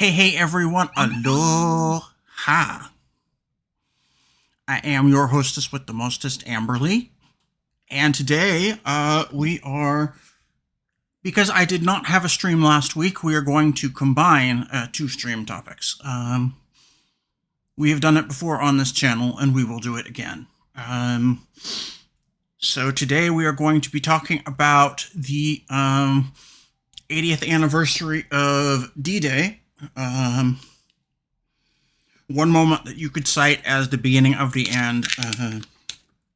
Hey everyone, aloha. I am your hostess with the mostest, Amberlee. And today, because I did not have a stream last week, we are going to combine two stream topics. We have done it before on this channel, and we will do it again. So today we are going to be talking about the 80th anniversary of D-Day. One moment that you could cite as the beginning of the end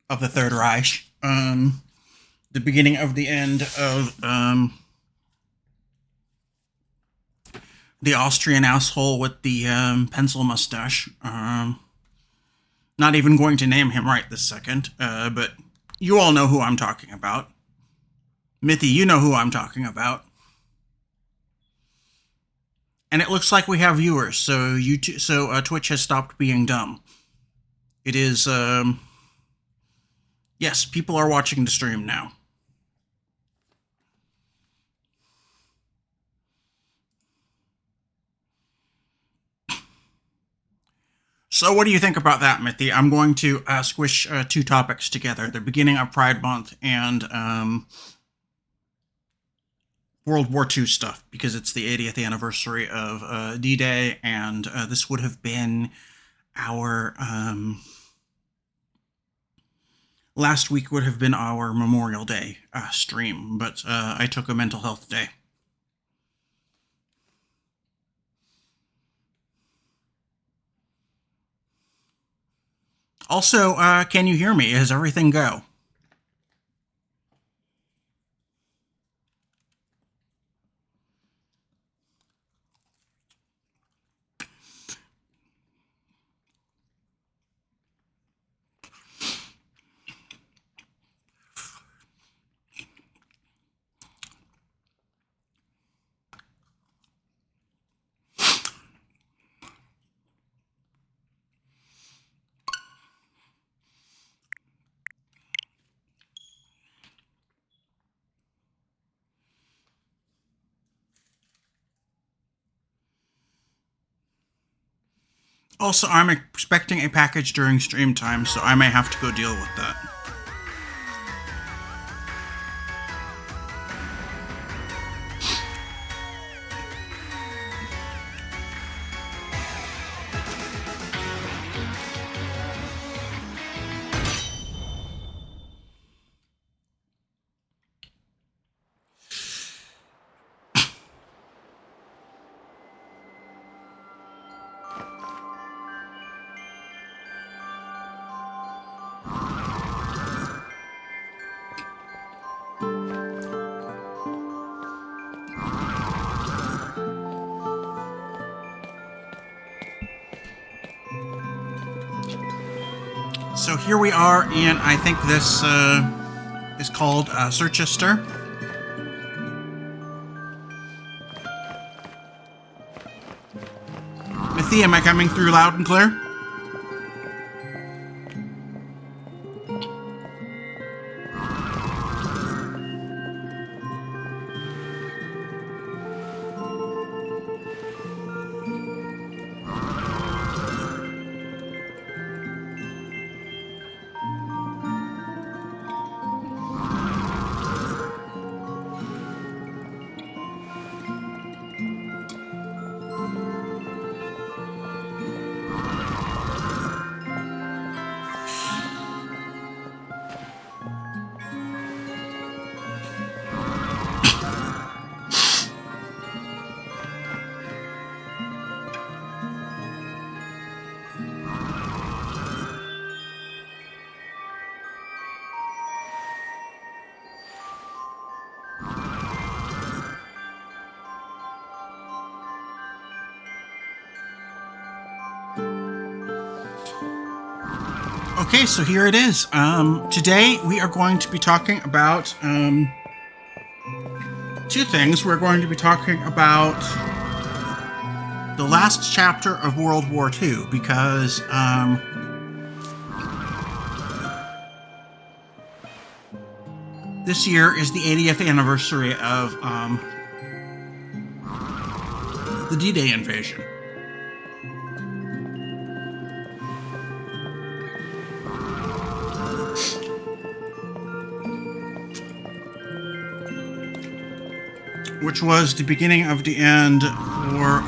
of the Third Reich, the beginning of the end of the Austrian asshole with the pencil mustache. Not even going to name him right this second, but you all know who I'm talking about. Mithy, you know who I'm talking about. And it looks like we have viewers, so Twitch has stopped being dumb. It is, yes, people are watching the stream now. So what do you think about that, Mithy? I'm going to squish two topics together, the beginning of Pride Month and World War II stuff, because it's the 80th anniversary of D-Day, and this would have been our last week would have been our Memorial Day stream, but I took a mental health day. Also, can you hear me? Does everything go? Also, I'm expecting a package during stream time, so I may have to go deal with that. So here we are, and I think this is called Circhester. Mithy, am I coming through loud and clear? Okay, so here it is. Today we are going to be talking about two things. We're going to be talking about the last chapter of World War II, because this year is the 80th anniversary of the D-Day invasion. Which was the beginning of the end for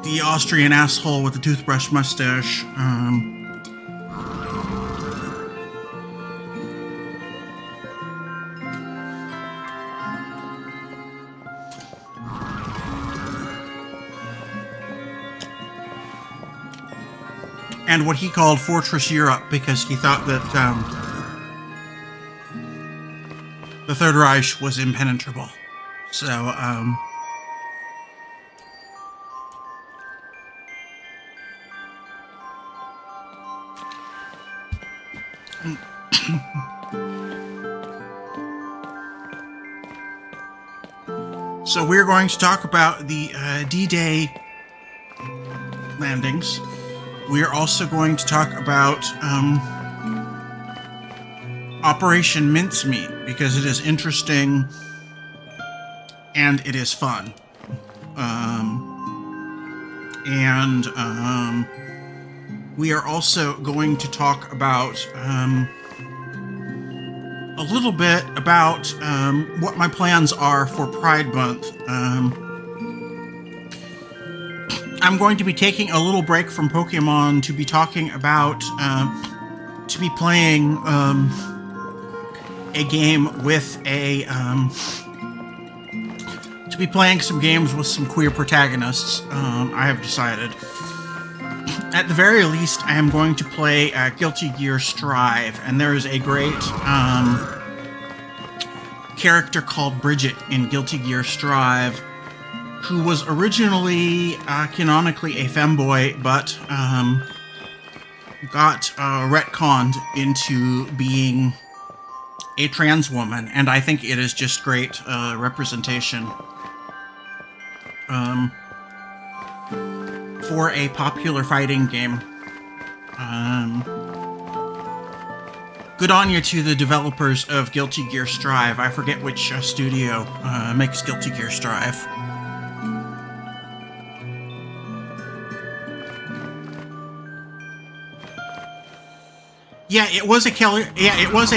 the Austrian asshole with the toothbrush mustache. And what he called Fortress Europe, because he thought that the Third Reich was impenetrable. So, so we're going to talk about the D-Day landings. We are also going to talk about Operation Mincemeat, because it is interesting and it is fun. We are also going to talk about a little bit about what my plans are for Pride Month. I'm going to be taking a little break from Pokemon to be talking about, to be playing a game with a, to be playing some games with some queer protagonists, I have decided. At the very least, I am going to play Guilty Gear Strive, and there is a great character called Bridget in Guilty Gear Strive, who was originally canonically a femboy, but got retconned into being a trans woman, and I think it is just great representation for a popular fighting game. Good on you to the developers of Guilty Gear Strive. I forget which studio makes Guilty Gear Strive. Yeah, it was a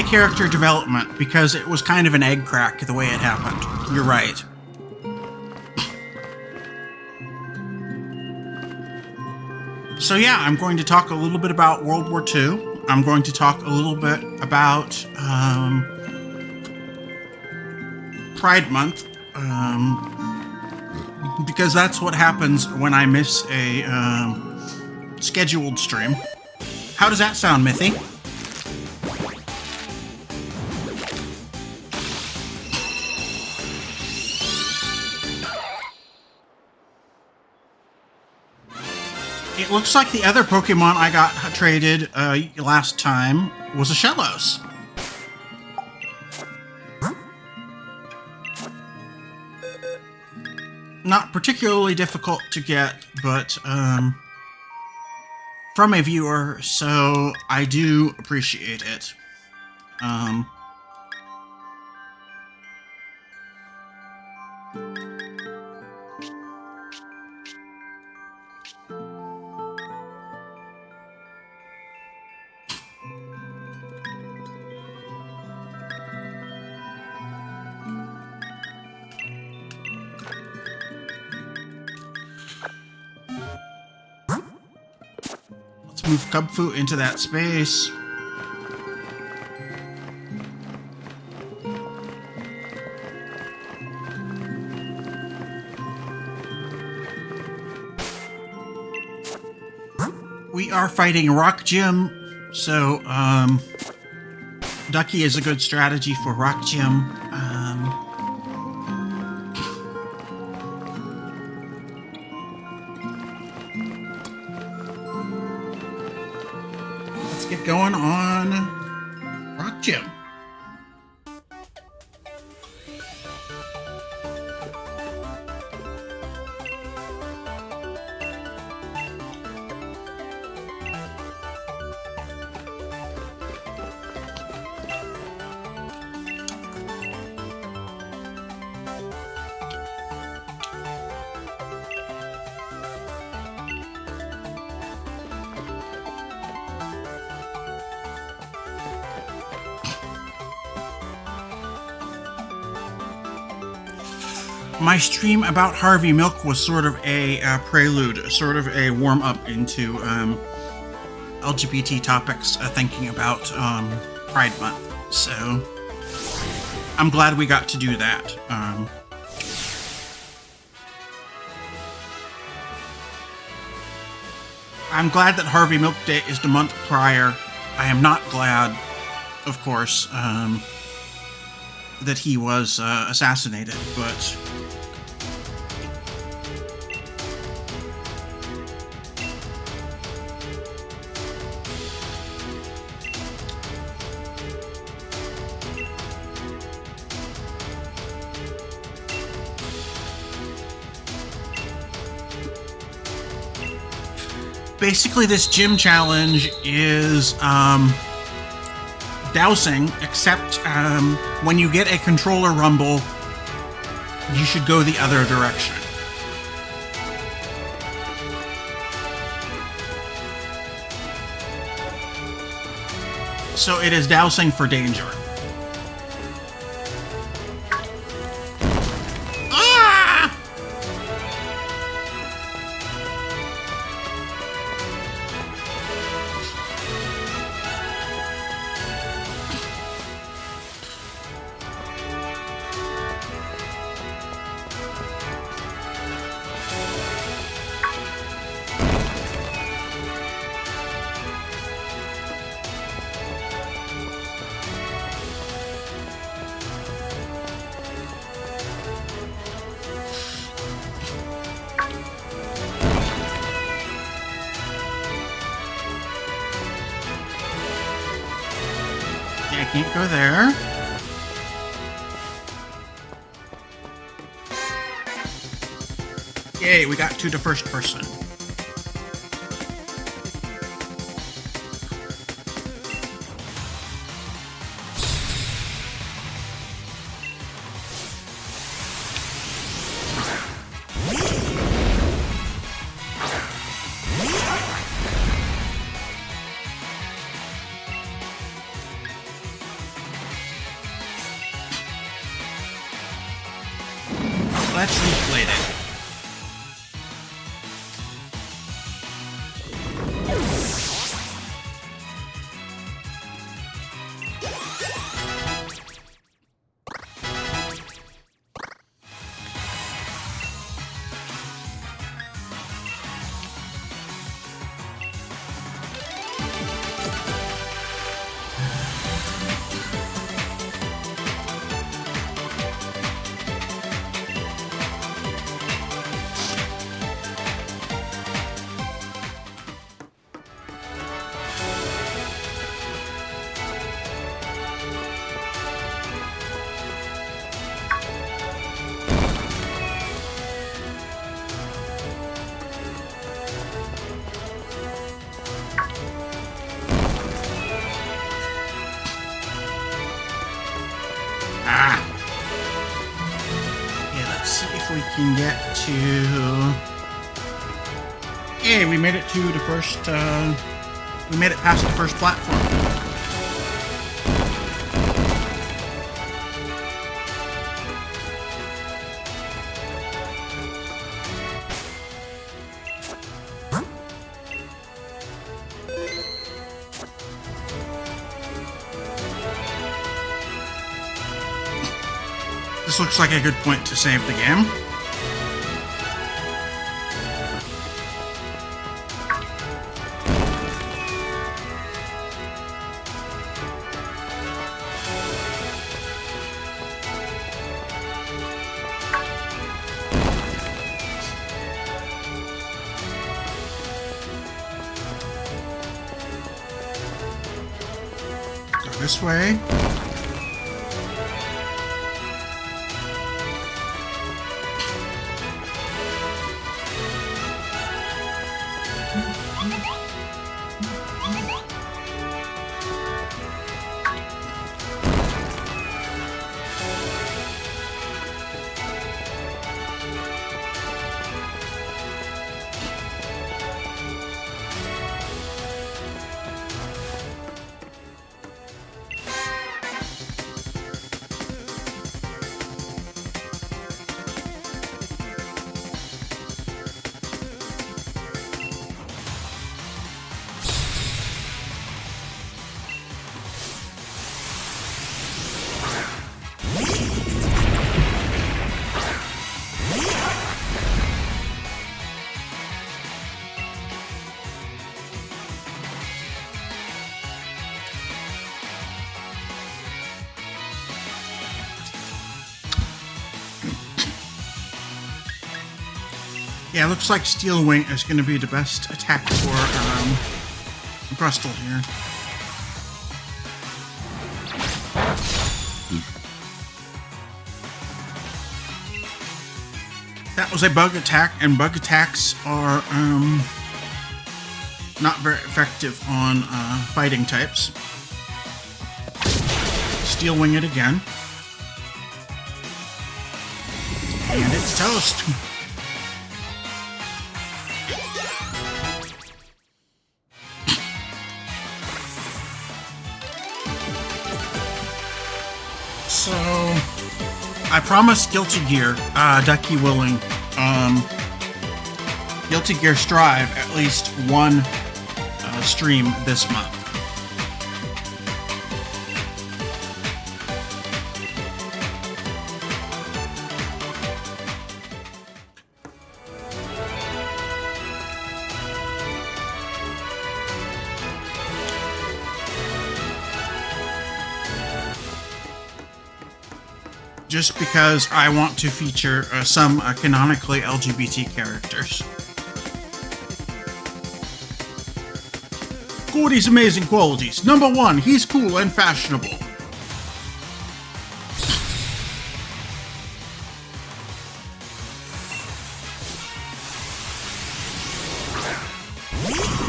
character development, because it was kind of an egg crack the way it happened. You're right. So yeah, I'm going to talk a little bit about World War II. I'm going to talk a little bit about Pride Month, because that's what happens when I miss a scheduled stream. How does that sound, Mithy? It looks like the other Pokemon I got traded last time was a Shellos. Not particularly difficult to get, but from a viewer, so I do appreciate it. Let's move Cubfu into that space. We are fighting Rock Gym, so Ducky is a good strategy for Rock Gym. Let's get going on Rock Gym. My stream about Harvey Milk was sort of a prelude, sort of a warm-up into LGBT topics, thinking about Pride Month. So I'm glad we got to do that. I'm glad that Harvey Milk Day is the month prior. I am not glad, of course, that he was assassinated, but... Basically, this gym challenge is dousing, except when you get a controller rumble, you should go the other direction. So it is dousing for danger. Can't go there. Yay, we got to the first person. Let's replay it. We can get to... Hey, we made it to the first, we made it past the first platform. This looks like a good point to save the game. Go this way. Yeah, looks like Steel Wing is going to be the best attack for Brustle here. That was a bug attack, and bug attacks are not very effective on fighting types. Steel Wing it again. And it's toast. So, I promised Guilty Gear, Ducky Willing, Guilty Gear Strive at least one stream this month. Just because I want to feature some canonically LGBT characters. Gordy's amazing qualities. Number 1, he's cool and fashionable.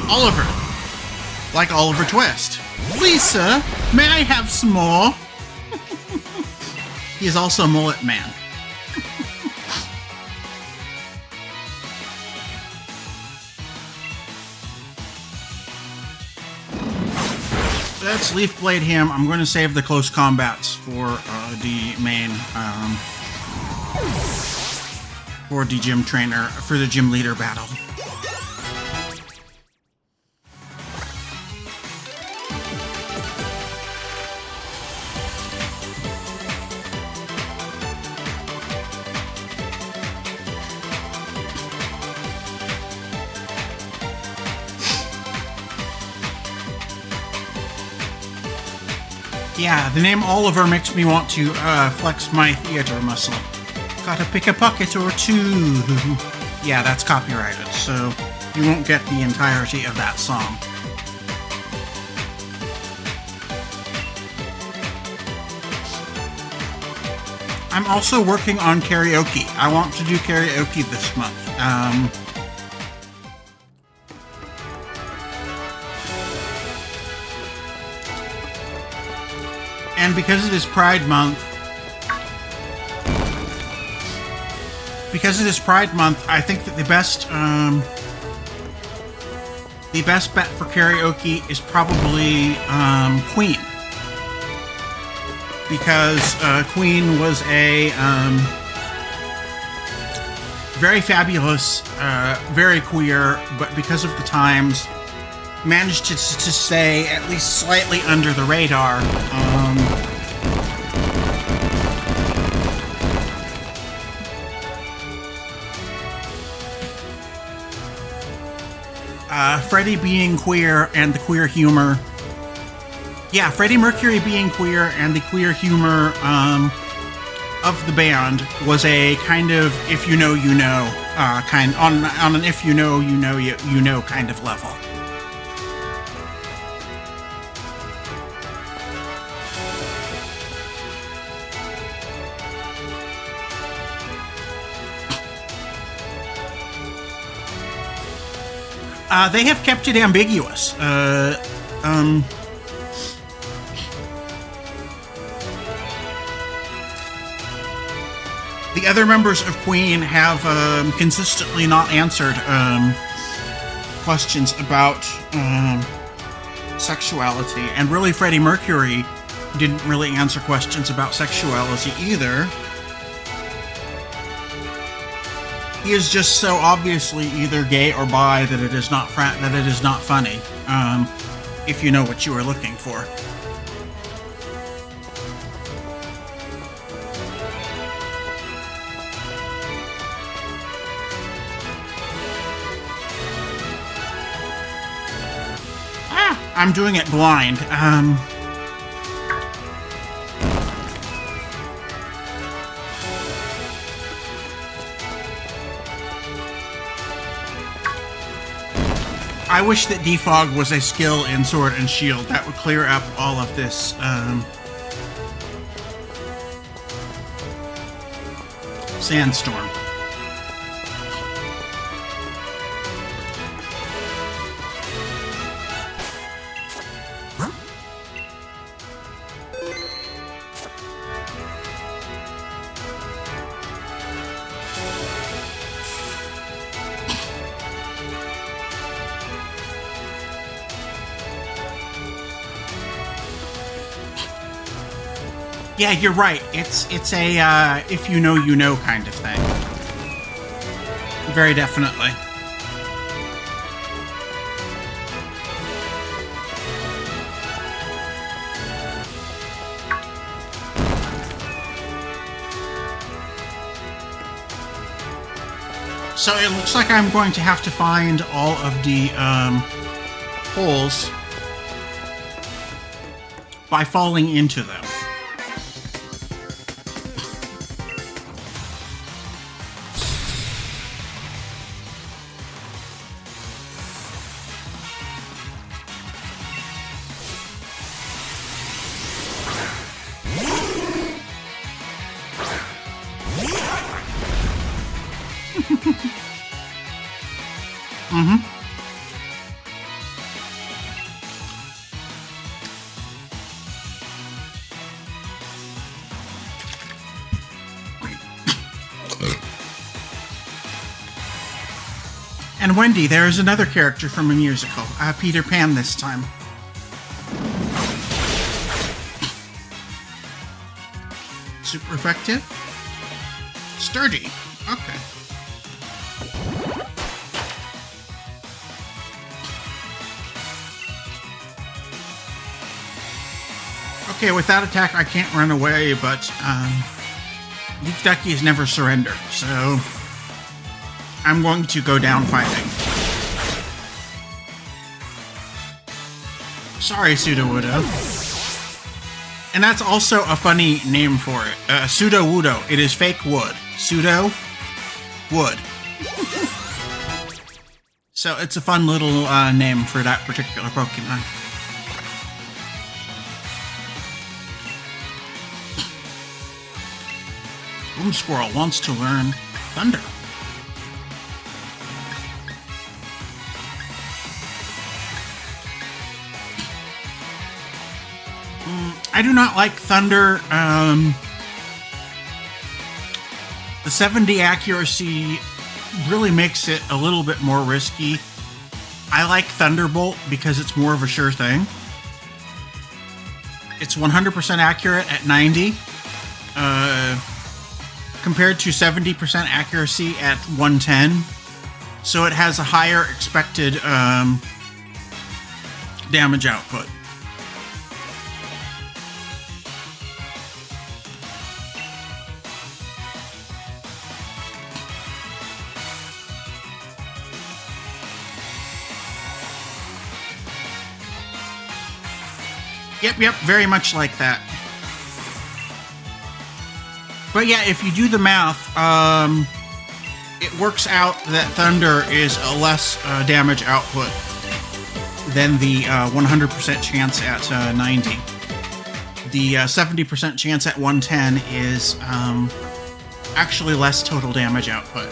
Oliver. Like Oliver Twist. Please, sir, may I have some more? He is also Mullet Man. Let's Leaf Blade him. I'm going to save the close combats for the main, for the gym trainer, for the gym leader battle. Yeah, the name Oliver makes me want to flex my theater muscle. Gotta pick a pocket or two. Yeah, that's copyrighted, so you won't get the entirety of that song. I'm also working on karaoke. I want to do karaoke this month. And because it is Pride Month, I think that the best bet for karaoke is probably Queen, because Queen was a very fabulous, very queer, but because of the times, managed to stay at least slightly under the radar. Freddie being queer and the queer humor. Yeah, Freddie Mercury being queer and the queer humor of the band was a kind of if you know, you know, kind on an if you know, you know, you know kind of level. They have kept it ambiguous. The other members of Queen have consistently not answered questions about sexuality, and really Freddie Mercury didn't really answer questions about sexuality either. He is just so obviously either gay or bi that it is not funny. If you know what you are looking for. I'm doing it blind. I wish that defog was a skill in Sword and Shield. That would clear up all of this, sandstorm. Yeah, you're right. It's a if you know, you know kind of thing. Very definitely. So it looks like I'm going to have to find all of the holes by falling into them. And Wendy, there is another character from a musical. Peter Pan this time. Super effective. Sturdy. Okay. Okay, with that attack I can't run away, but Leaf Duckies never surrender, so I'm going to go down fighting. Sorry, Sudowoodo. And that's also a funny name for it. Sudowoodo. It is fake wood. Pseudo wood. So it's a fun little name for that particular Pokemon. Boom Squirrel wants to learn Thunder. I do not like Thunder. The 70 accuracy really makes it a little bit more risky. I like Thunderbolt because it's more of a sure thing. It's 100% accurate at 90, compared to 70% accuracy at 110. So it has a higher expected damage output. Yep, very much like that. But yeah, if you do the math, it works out that Thunder is a less damage output than the 100% chance at 90. The 70% chance at 110 is actually less total damage output.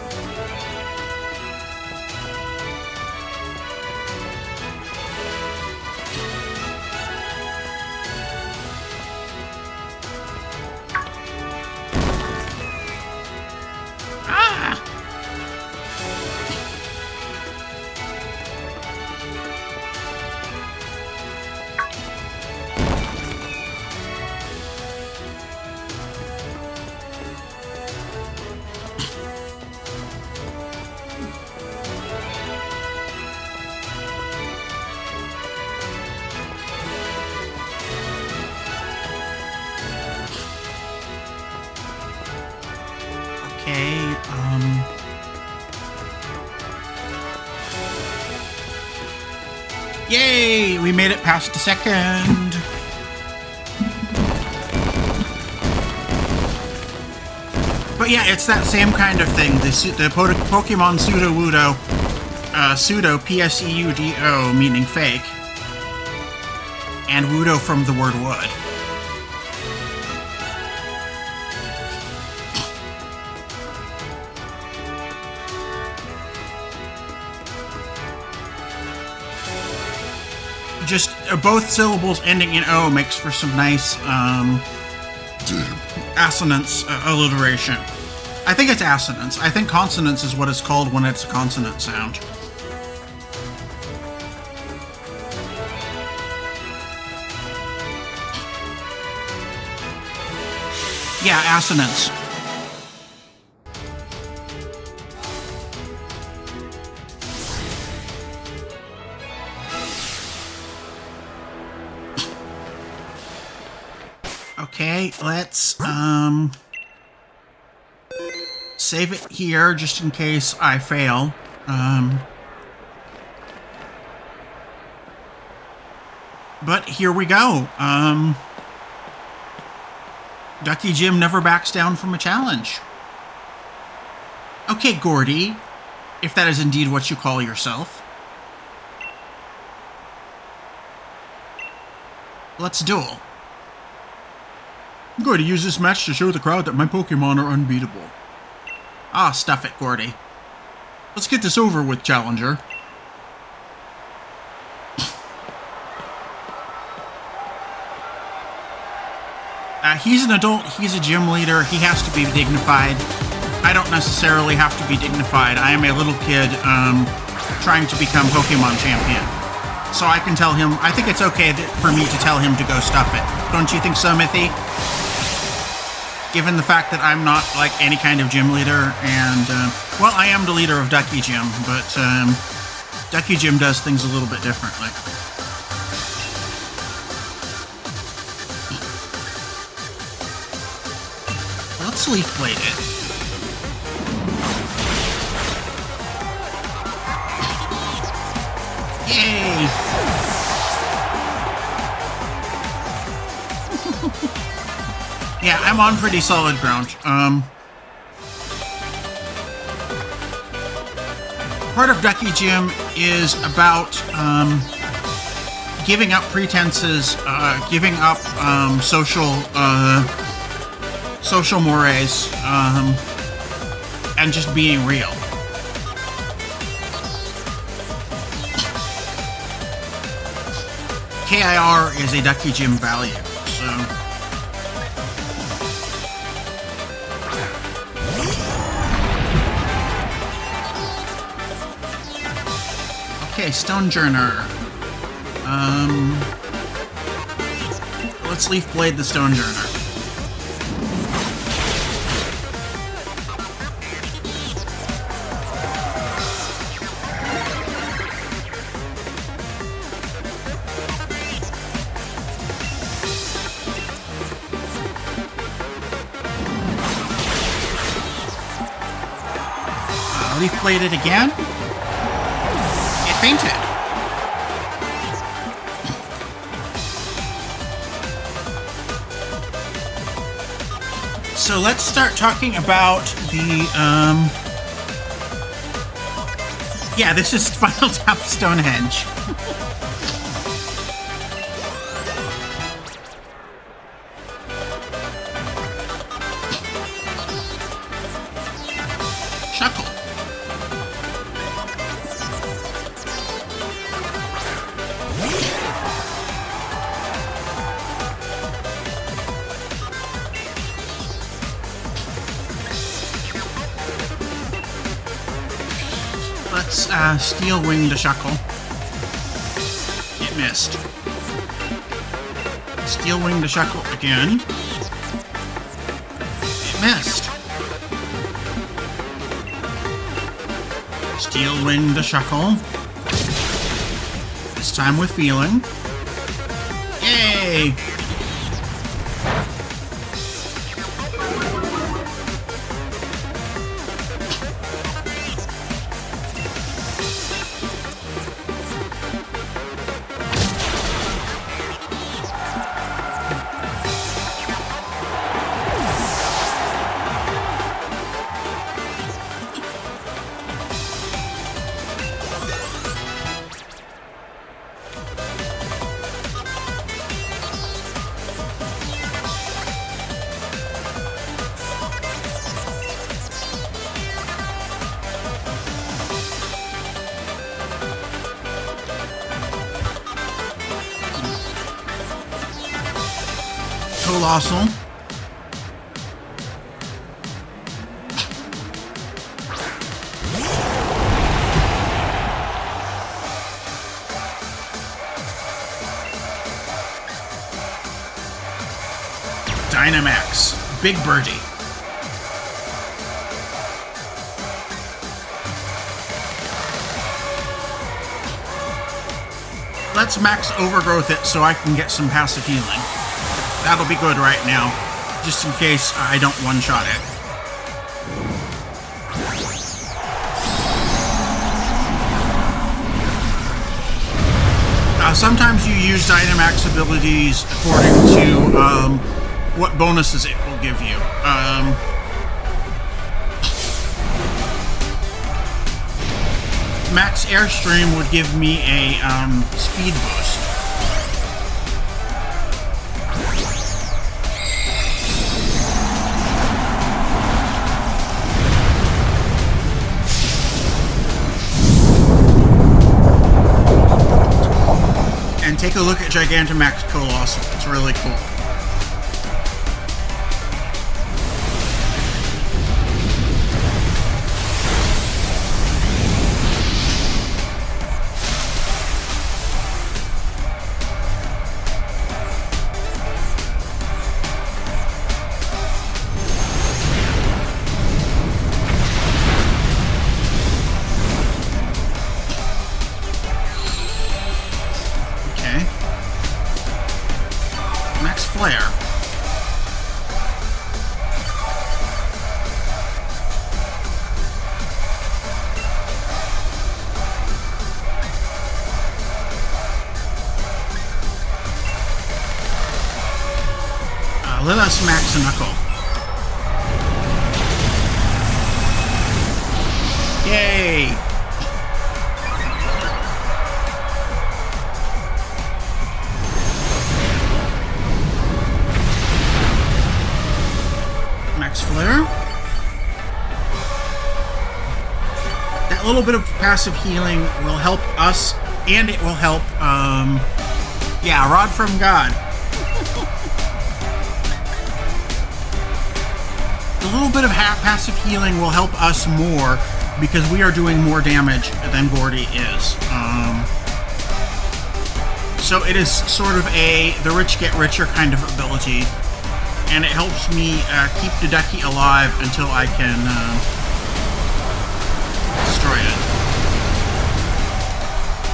Yay! We made it past the second. But yeah, it's that same kind of thing. The Pokemon Sudowoodo pseudo, Pseudo, meaning fake, and wudo from the word wood. Just both syllables ending in O makes for some nice assonance alliteration. I think it's assonance. I think consonance is what it's called when it's a consonant sound. Yeah, assonance. Okay, let's save it here just in case I fail. But here we go. Ducky Jim never backs down from a challenge. Okay, Gordy, if that is indeed what you call yourself. Let's duel. I'm going to use this match to show the crowd that my Pokemon are unbeatable. Ah, stuff it, Gordy. Let's get this over with, Challenger. He's an adult, he's a gym leader, he has to be dignified. I don't necessarily have to be dignified. I am a little kid trying to become Pokemon champion. So I can tell him, I think it's okay for me to tell him to go stuff it. Don't you think so, Mithy? Given the fact that I'm not, like, any kind of gym leader, and, well, I am the leader of Ducky Gym, but, Ducky Gym does things a little bit differently. Let's Leaf Blade it. Yay! Yeah, I'm on pretty solid ground. Part of Ducky Gym is about giving up pretenses, giving up social mores, and just being real. KIR is a Ducky Gym value, so... Okay, Stonejourner. Let's Leaf Blade the Stonejourner. Leaf Blade it again. It fainted. So let's start talking about the, yeah, this is Final Tap Stonehenge. Shuckle. Let's Steel Wing the Shuckle. It missed. Steel Wing the Shuckle again. It missed. Steel Wing the Shuckle. This time with feeling. Yay! Colossal. Dynamax. Big Birdie. Let's max Overgrowth it so I can get some passive healing. That'll be good right now, just in case I don't one-shot it. Sometimes you use Dynamax abilities according to what bonuses it will give you. Max Airstream would give me a speed boost. And take a look at Gigantamax Colossal. It's really cool. Flare. Let us max Knuckle. Yay! Max Flare. That little bit of passive healing will help us, and it will help, yeah, Rod from God. A little bit of passive healing will help us more because we are doing more damage than Gordy is. So it is sort of the rich get richer kind of ability, and it helps me keep Dedeki alive until I can destroy it.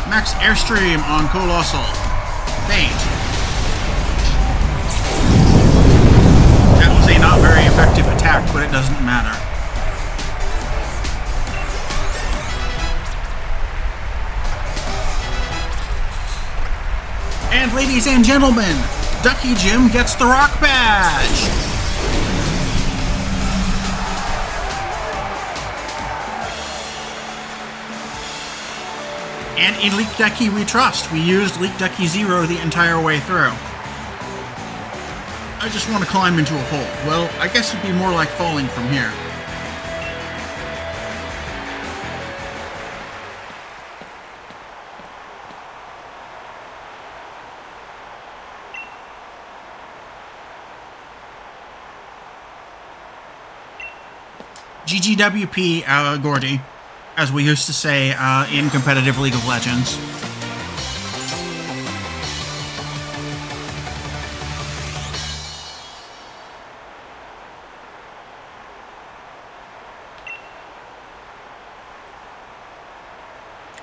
Max Airstream on Colossal. Faint. That was a not very effective attack, but it doesn't matter. And ladies and gentlemen, Ducky Jim gets the Rock Badge! And in Leak Ducky we trust. We used Leak Ducky 0 the entire way through. I just want to climb into a hole. Well, I guess it'd be more like falling from here. GGWP, Gordy, as we used to say in competitive League of Legends.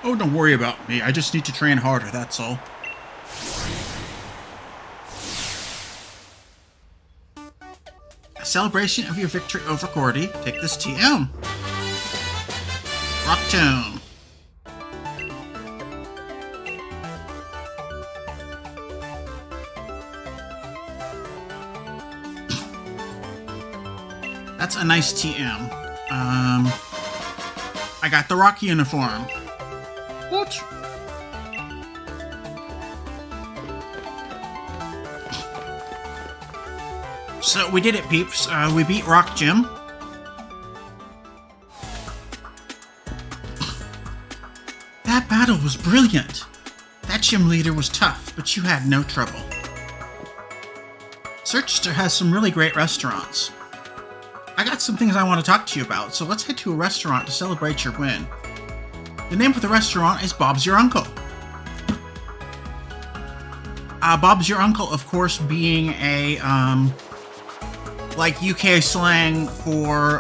Oh, don't worry about me. I just need to train harder, that's all. A celebration of your victory over Gordy. Take this TM. Rock Tune. That's a nice TM. I got the Rock uniform. What? So we did it, peeps. We beat Rock Jim. That battle was brilliant. That gym leader was tough, but you had no trouble. Searchester has some really great restaurants. I got some things I want to talk to you about, so let's head to a restaurant to celebrate your win. The name of the restaurant is Bob's Your Uncle. Bob's Your Uncle, of course, being a, like UK slang for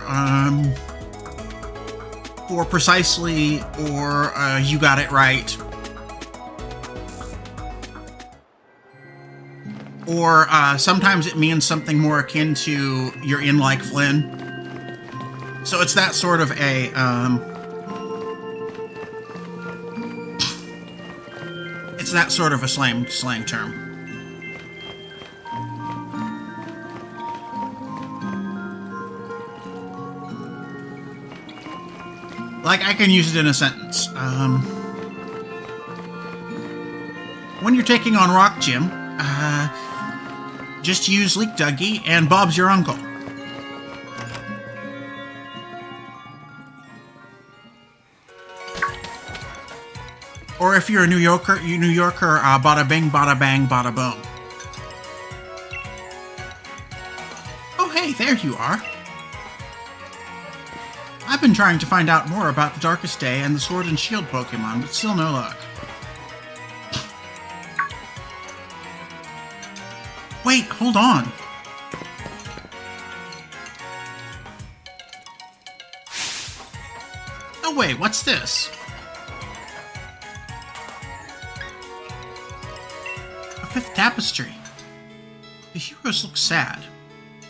precisely or you got it right. Or sometimes it means something more akin to you're in like Flynn. So it's that sort of a, it's that sort of a slang term. Like, I can use it in a sentence. When you're taking on Rock Gym, just use Leak Dougie and Bob's Your Uncle. Or if you're a New Yorker, bada bing, bada bang, bada boom. Oh hey, there you are. I've been trying to find out more about the Darkest Day and the Sword and Shield Pokemon, but still no luck. Wait, hold on. Oh wait, what's this? A fifth tapestry. The heroes look sad.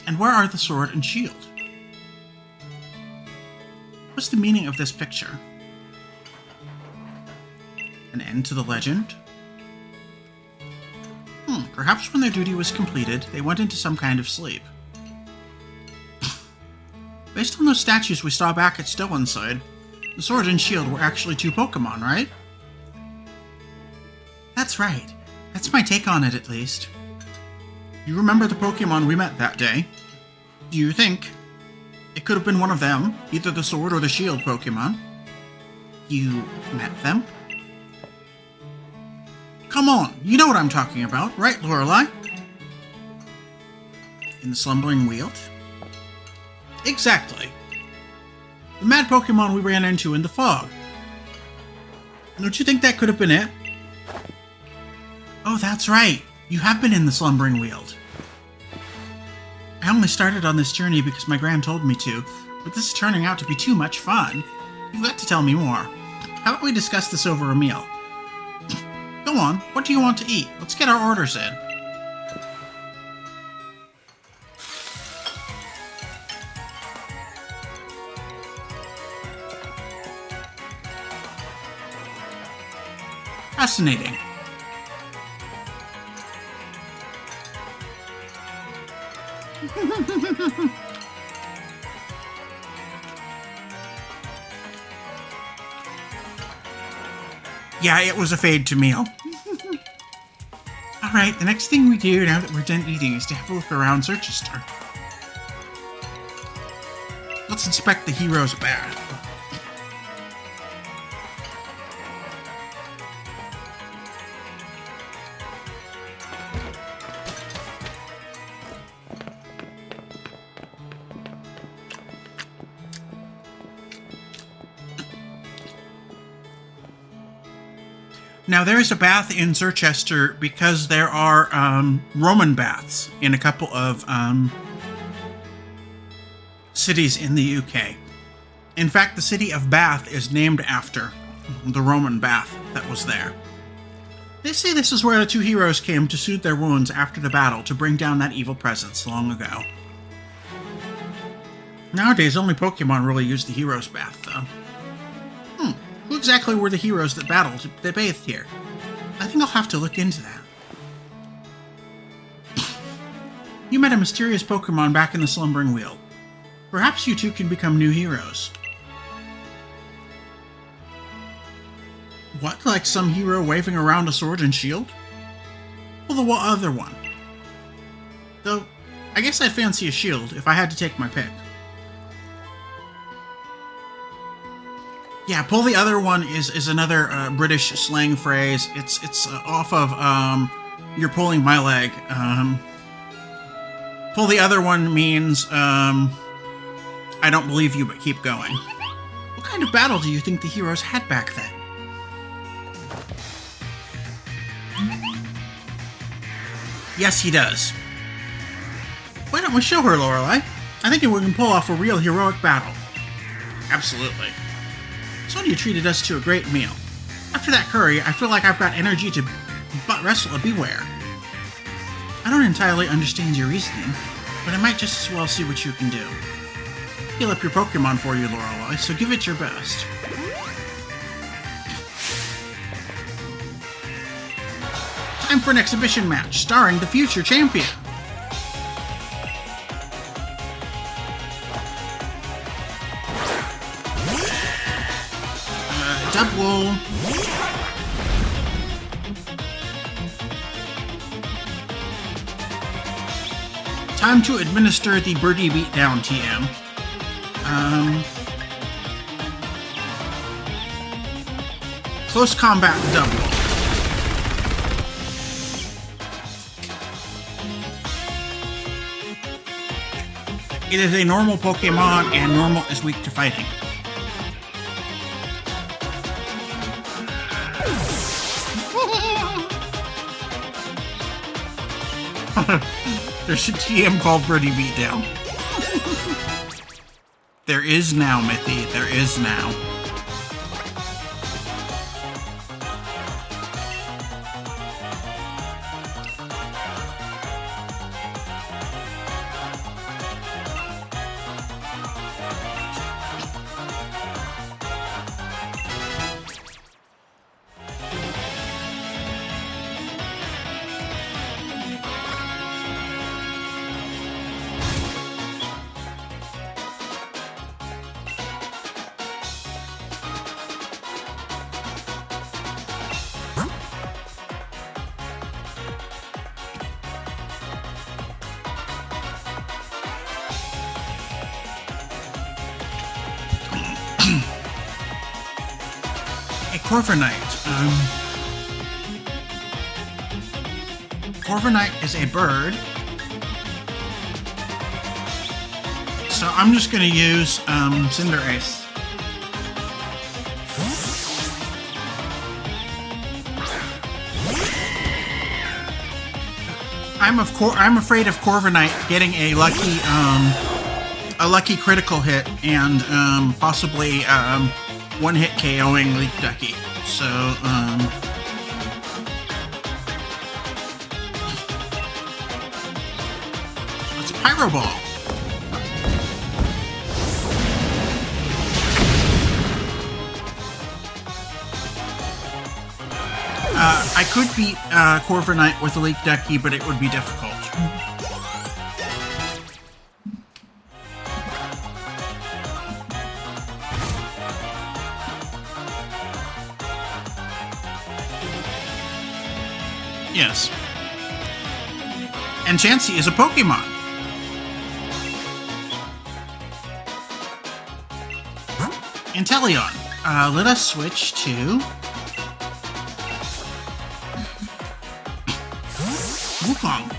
And where are the sword and shield? What's the meaning of this picture? An end to the legend? Perhaps when their duty was completed, they went into some kind of sleep. Based on those statues we saw back at Stillenside, the sword and shield were actually two Pokemon, right? That's right. That's my take on it, at least. You remember the Pokemon we met that day? Do you think it could have been one of them, either the sword or the shield Pokemon? You met them? Come on, you know what I'm talking about, right, Lorelei? In the Slumbering Weald? Exactly. The mad Pokemon we ran into in the fog. Don't you think that could have been it? Oh, that's right. You have been in the Slumbering Weald. I only started on this journey because my Gran told me to, but this is turning out to be too much fun. You've got to tell me more. How about we discuss this over a meal? Go on, what do you want to eat? Let's get our orders in. Fascinating. Yeah, it was a fade to meal. Alright, the next thing we do now that we're done eating is to have a look around Searchester. Let's inspect the hero's bath. Now, there is a bath in Searchester because there are Roman baths in a couple of cities in the UK. In fact, the city of Bath is named after the Roman bath that was there. They say this is where the two heroes came to soothe their wounds after the battle to bring down that evil presence long ago. Nowadays, only Pokemon really use the hero's bath, though. Who exactly were the heroes that battled, that bathed here? I think I'll have to look into that. You met a mysterious Pokemon back in the Slumbering Weald. Perhaps you two can become new heroes. What, like some hero waving around a sword and shield? Well, the other one. Though, I guess I'd fancy a shield if I had to take my pick. Yeah, pull the other one is another British slang phrase. It's off of you're pulling my leg. Pull the other one means, I don't believe you, but keep going. What kind of battle do you think the heroes had back then? Yes, he does. Why don't we show her, Lorelei? I think we can pull off a real heroic battle. Absolutely. Sonia treated us to a great meal. After that curry, I feel like I've got energy to butt wrestle a Beware. I don't entirely understand your reasoning, but I might just as well see what you can do. Heal up your Pokemon for you, Lorelei, so give it your best. Time for an exhibition match, starring the future champion. Double. Time to administer the Birdie Beatdown, TM. Close combat double. It is a normal Pokemon, and normal is weak to fighting. There's a TM called Birdie Beatdown. There is now, Mithy. There is now. Corviknight. Corviknight is a bird. So I'm just going to use Cinderace. I'm afraid of Corviknight getting a lucky critical hit and possibly one-hit KOing Leaf Ducky. So, it's a Pyro Ball. I could beat Corviknight with a Leaf Ducky, but it would be difficult. Yes. And Chansey is a Pokemon. Inteleon. Let us switch to Wukong.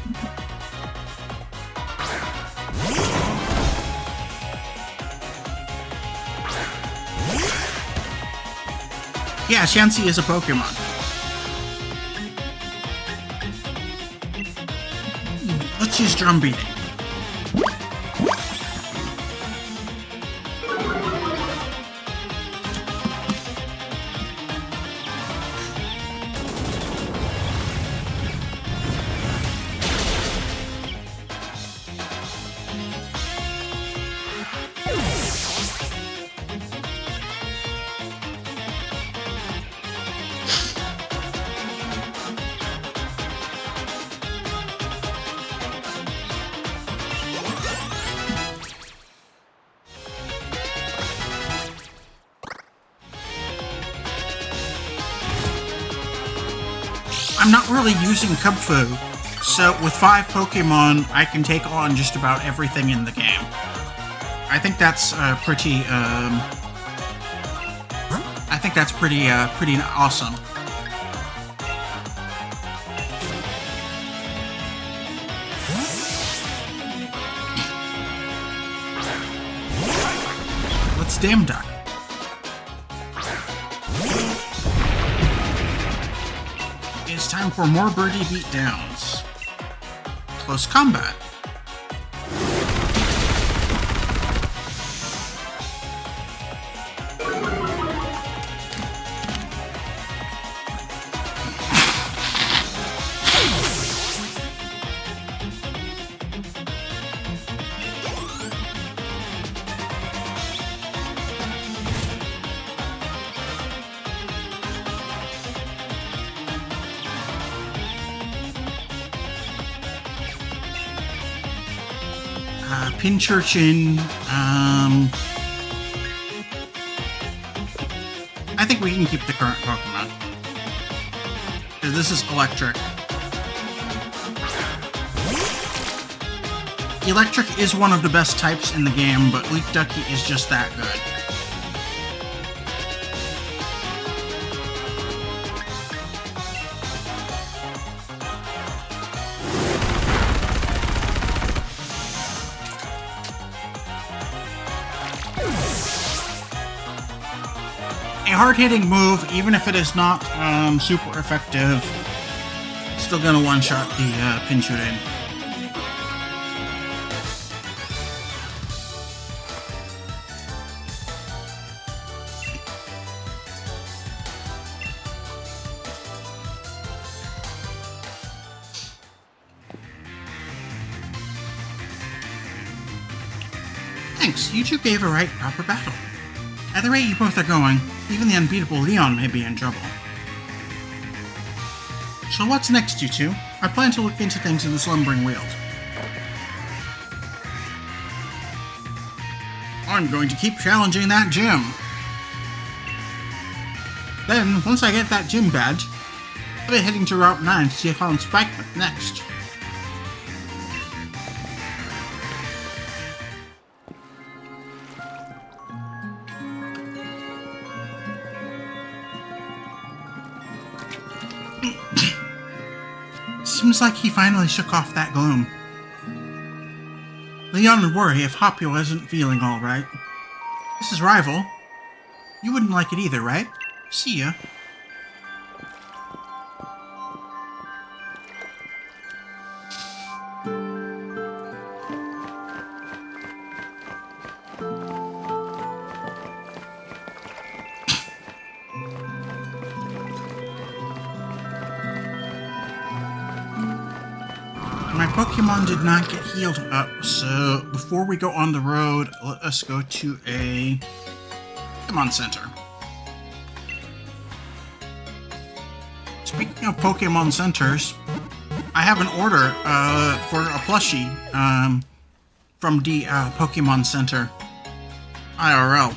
Yeah, Chansey is a Pokemon. Let's use Drum Beating. I'm not really using Kubfu, so with 5 Pokemon, I can take on just about everything in the game. I think that's pretty awesome. It's Damn Duck. It's time for more birdie beatdowns. Close combat. Pinchurchin. I think we can keep the current Pokemon. This is electric. Electric is one of the best types in the game, but Leaf Ducky is just that good. A hard-hitting move, even if it is not super effective, still gonna one-shot the Pinchurchin. Thanks, you two gave a right proper battle. At the rate you both are going, even the unbeatable Leon may be in trouble. So what's next, you two? I plan to look into things in the Slumbering Weald. I'm going to keep challenging that gym. Then, once I get that gym badge, I'll be heading to Route 9 to see if I'm Spikeman next. Seems like he finally shook off that gloom. Leon would worry if Hoppy wasn't feeling alright. This is Rival. You wouldn't like it either, right? See ya. My Pokemon did not get healed up, so before we go on the road, let us go to a Pokemon Center. Speaking of Pokemon Centers, I have an order for a plushie from the Pokemon Center IRL.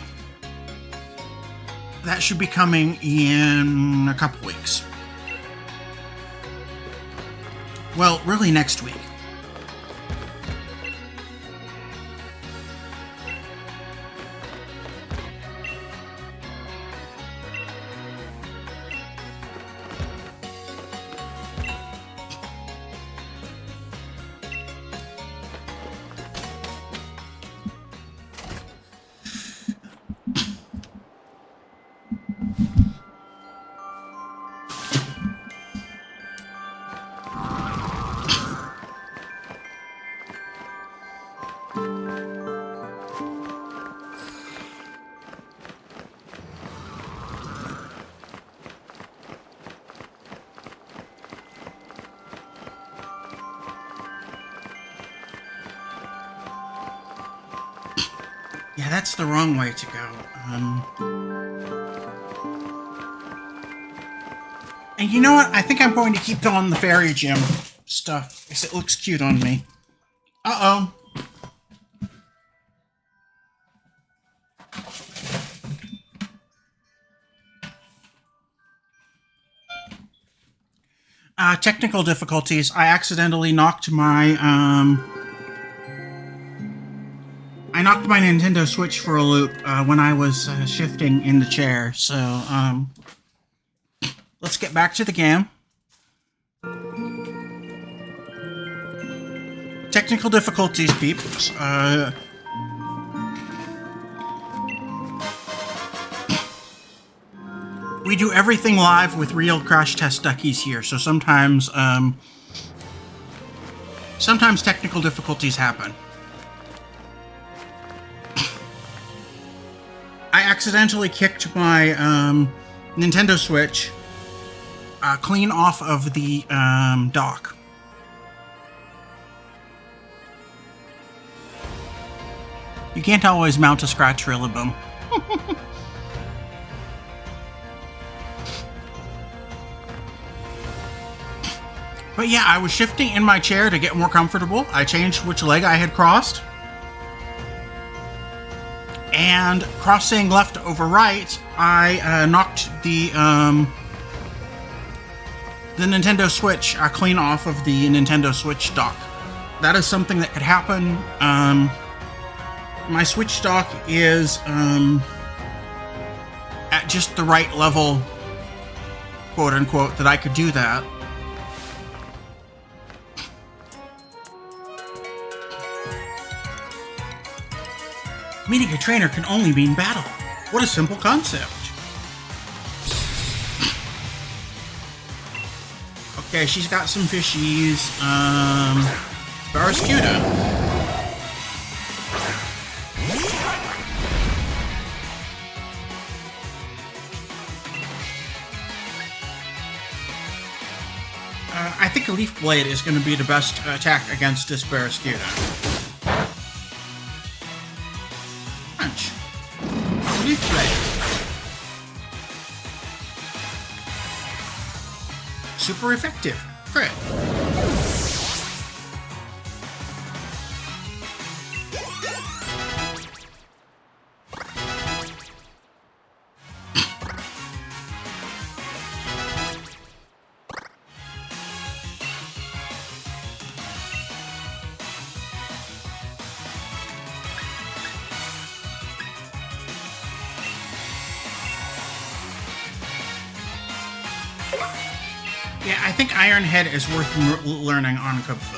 That should be coming in a couple weeks. Well, really next week. Yeah, that's the wrong way to go. And you know what? I think I'm going to keep on the fairy gym stuff, because it looks cute on me. Uh-oh. Technical difficulties. I accidentally knocked my, I knocked my Nintendo Switch for a loop when I was shifting in the chair, so let's get back to the game. Technical difficulties, peeps. we do everything live with real crash test duckies here, so sometimes technical difficulties happen. I accidentally kicked my Nintendo Switch clean off of the dock. You can't always mount a scratch Rillaboom. But yeah, I was shifting in my chair to get more comfortable. I changed which leg I had crossed. And crossing left over right, I knocked the Nintendo Switch clean off of the Nintendo Switch dock. That is something that could happen. My Switch dock is at just the right level, quote unquote, that I could do that. Meeting a trainer can only mean battle. What a simple concept. Okay, she's got some fishies. Barracuda. I think a Leaf Blade is going to be the best attack against this Barracuda. Punch. Leaf Blade. Super effective. Crit. Yeah, I think Iron Head is worth learning on Kung Fu.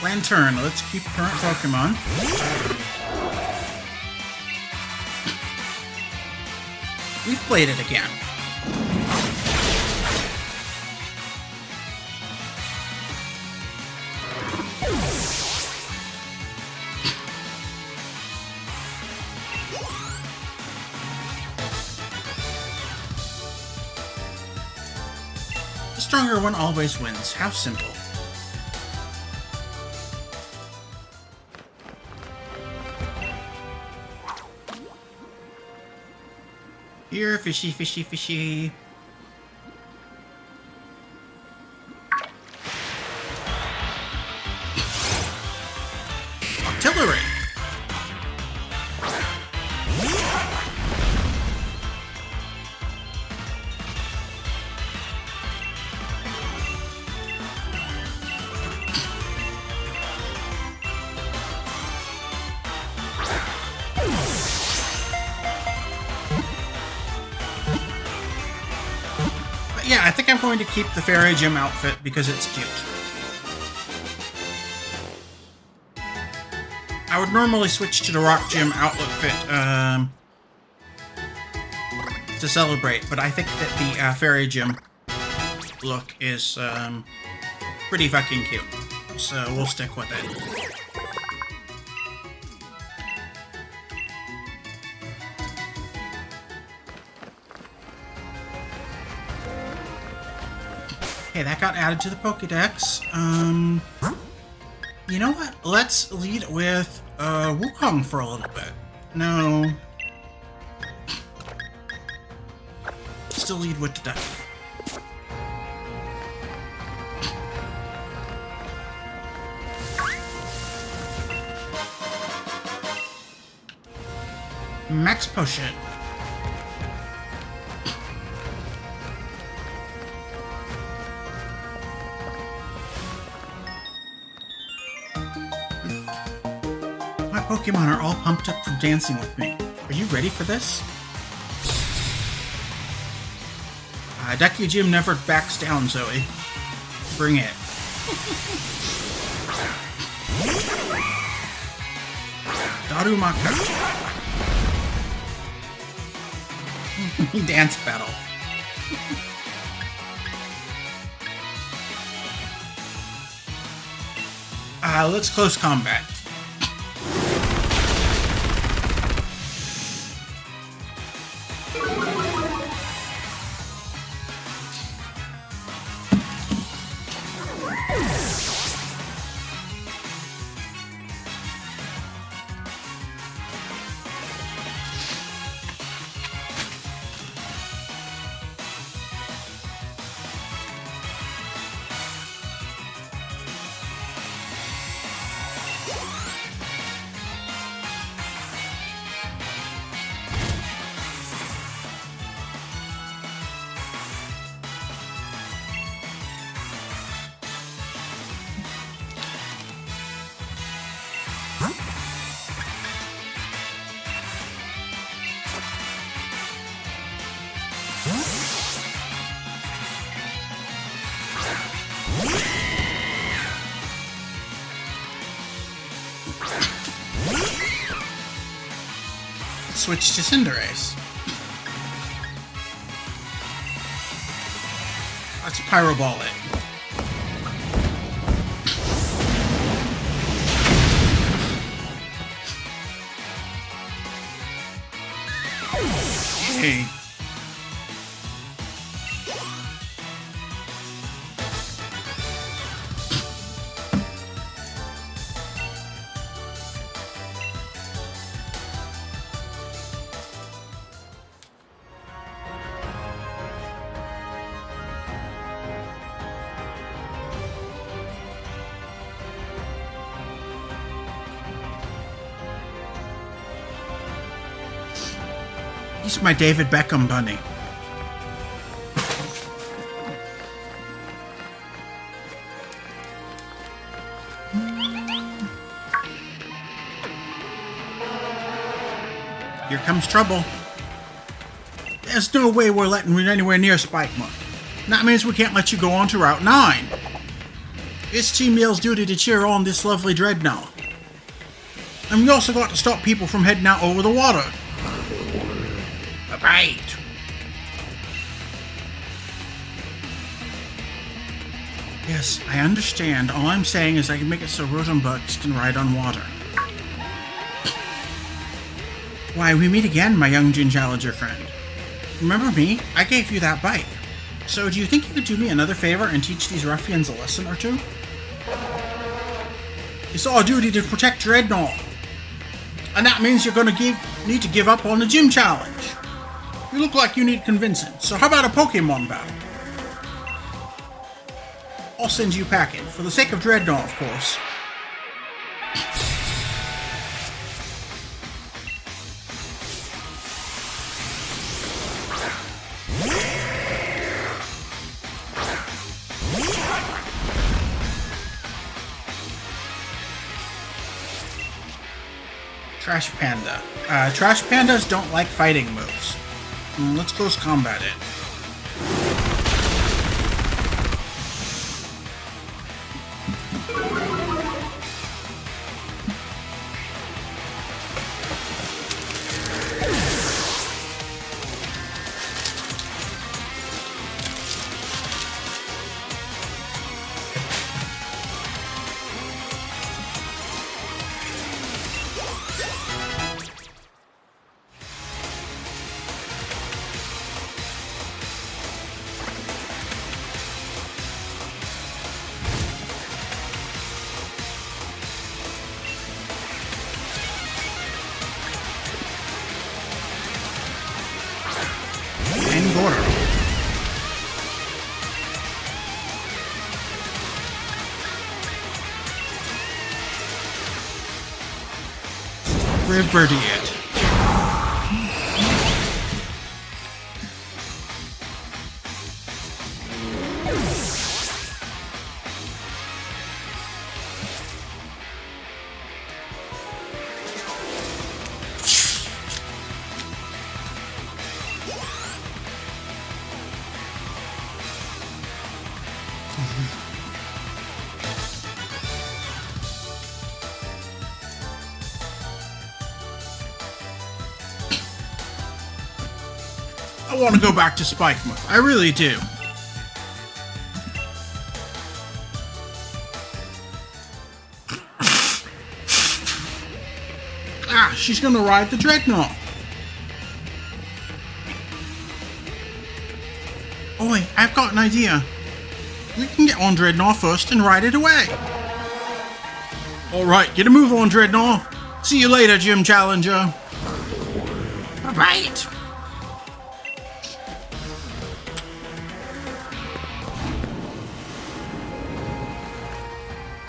Lantern, let's keep current Pokemon. We've played it again. The stronger one always wins. How simple. Here, fishy, fishy, fishy. Artillery. Yeah, I think I'm going to keep the Fairy Gym outfit because it's cute. I would normally switch to the Rock Gym outfit to celebrate, but I think that the Fairy Gym look is pretty fucking cute, so we'll stick with it. Okay, that got added to the Pokédex. You know what? Let's lead with Wukong for a little bit. No. Still lead with the duck. Max Potion. Pokemon are all pumped up from dancing with me. Are you ready for this? Ducky Gym never backs down, Zoe. Bring it. Darumaka. Dance battle. Let's close combat. Switch to Cinderace. Let's Pyroball it. Hey. He's my David Beckham bunny. Here comes trouble. There's no way we're letting you anywhere near Spikemuth. That means we can't let you go on to Route 9. It's Team Yell's duty to cheer on this lovely Dreadnought. And we also got to stop people from heading out over the water. Right. Yes, I understand. All I'm saying is I can make it so Rosenbugs can ride on water. Why, we meet again, my young Ginjalager friend. Remember me? I gave you that bike. So do you think you could do me another favor and teach these ruffians a lesson or two? It's our duty to protect Dreadnought. And that means you're gonna need to give up on the gym challenge. You look like you need convincing, so how about a Pokemon battle? I'll send you packing, for the sake of Dreadnought, of course. Trash Panda. Trash Pandas don't like fighting moves. Let's close combat it. Birdie it. I want to go back to Spikemouth. I really do. Ah, she's gonna ride the Dreadnought. Oh wait, I've got an idea. We can get on Dreadnought first and ride it away. Alright, get a move on, Dreadnought. See you later, Gym Challenger. Alright.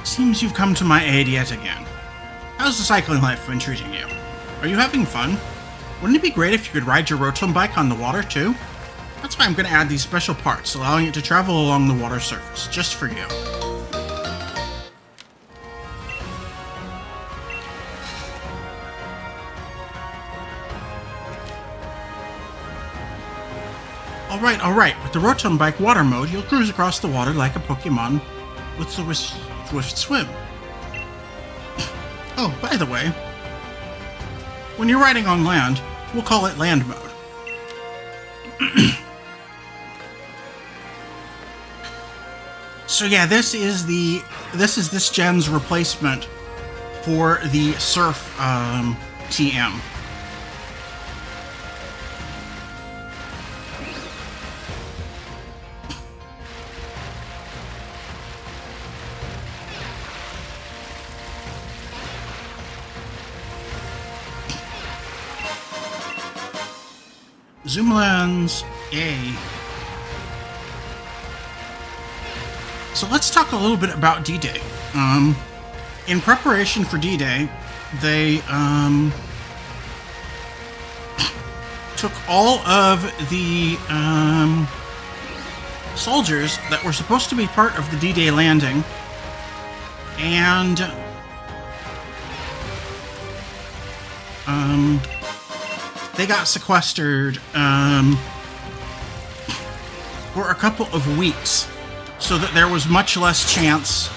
Seems you've come to my aid yet again. How's the cycling life been treating you? Are you having fun? Wouldn't it be great if you could ride your rotom bike on the water too? That's why I'm going to add these special parts, allowing it to travel along the water surface, just for you. Alright, with the rotom bike water mode, you'll cruise across the water like a Pokemon with the Swift Swim. Oh, by the way, when you're riding on land, we'll call it land mode. So yeah, this is this gen's replacement for the Surf TM. Zoom lens, yay. So let's talk a little bit about D-Day. In preparation for D-Day, they took all of the soldiers that were supposed to be part of the D-Day landing and they got sequestered for a couple of weeks, so that there was much less chance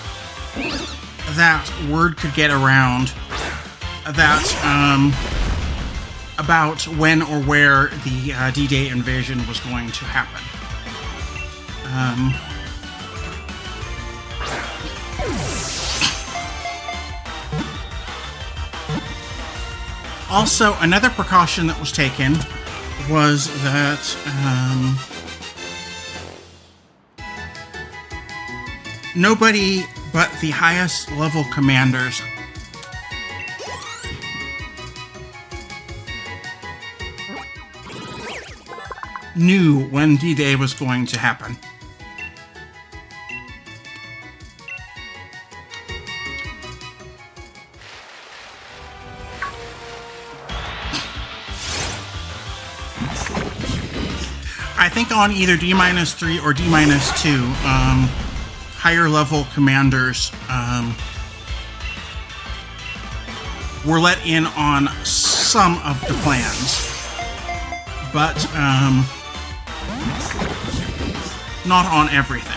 that word could get around that about when or where the D-Day invasion was going to happen. Also, another precaution that was taken was that nobody but the highest level commanders knew when D-Day was going to happen. I think on either D-3 or D-2, higher level commanders were let in on some of the plans, but not on everything.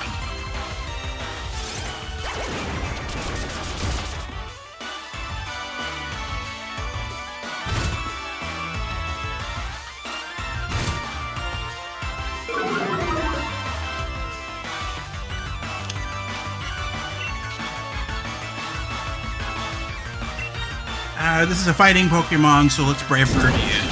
This is a fighting Pokemon, so let's brave for the edge.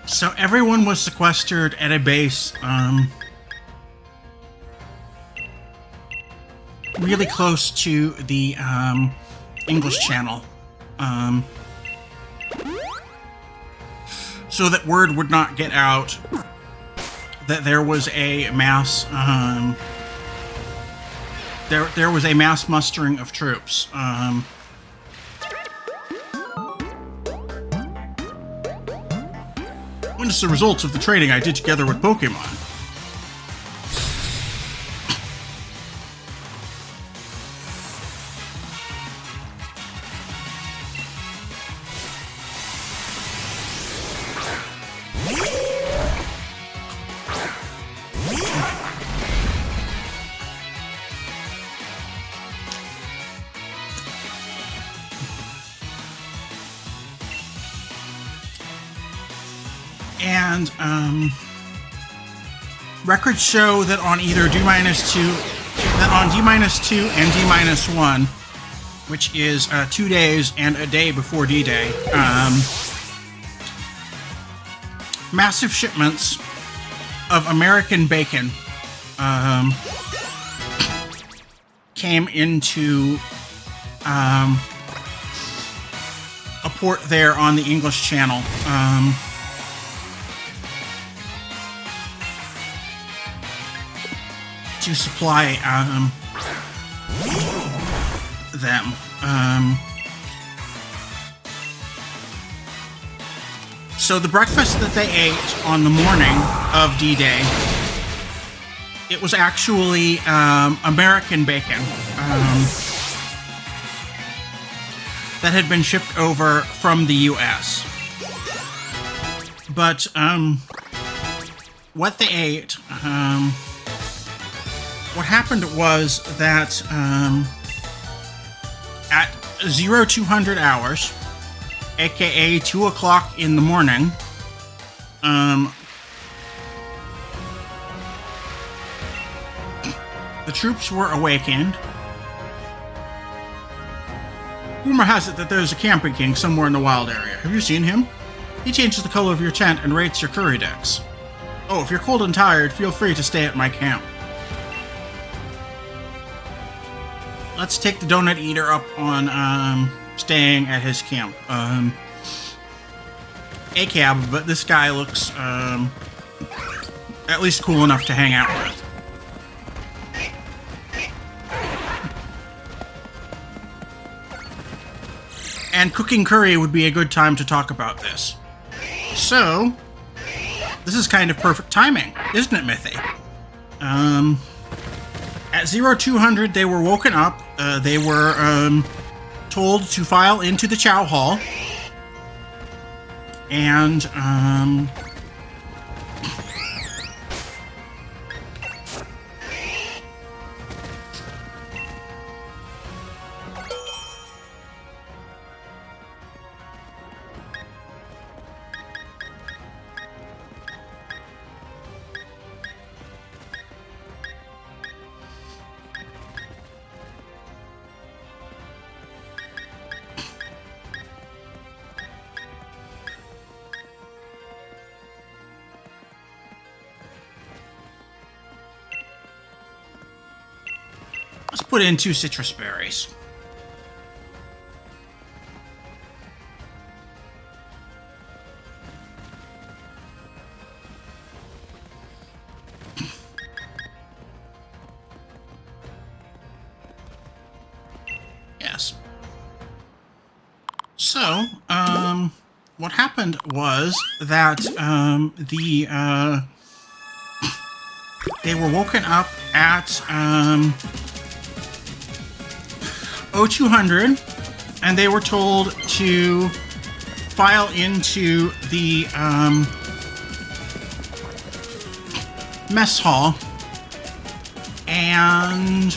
So everyone was sequestered at a base really close to the English Channel, so that word would not get out that there was a mass there was a mass mustering of troops. Witness the results of the training I did together with Pokemon. And records show that on either D-2, that on D-2 and D-1, which is 2 days and a day before D-Day, massive shipments of American bacon came into a port there on the English Channel. To supply them. So the breakfast that they ate on the morning of D-Day, it was actually American bacon that had been shipped over from the U.S. But what they ate, what happened was that at 0200 hours, aka 2 o'clock in the morning, the troops were awakened. Rumor has it that there's a camping king somewhere in the wild area. Have you seen him? He changes the color of your tent and rates your curry decks. Oh, if you're cold and tired, feel free to stay at my camp. Let's take the donut eater up on staying at his camp. A cab, but this guy looks at least cool enough to hang out with. And cooking curry would be a good time to talk about this. So, this is kind of perfect timing, isn't it, Mythy? At 0200, they were woken up. They were told to file into the Chow Hall. And, let's put in 2 citrus berries. Yes. So, what happened was that, they were woken up at, 0200, and they were told to file into the mess hall, and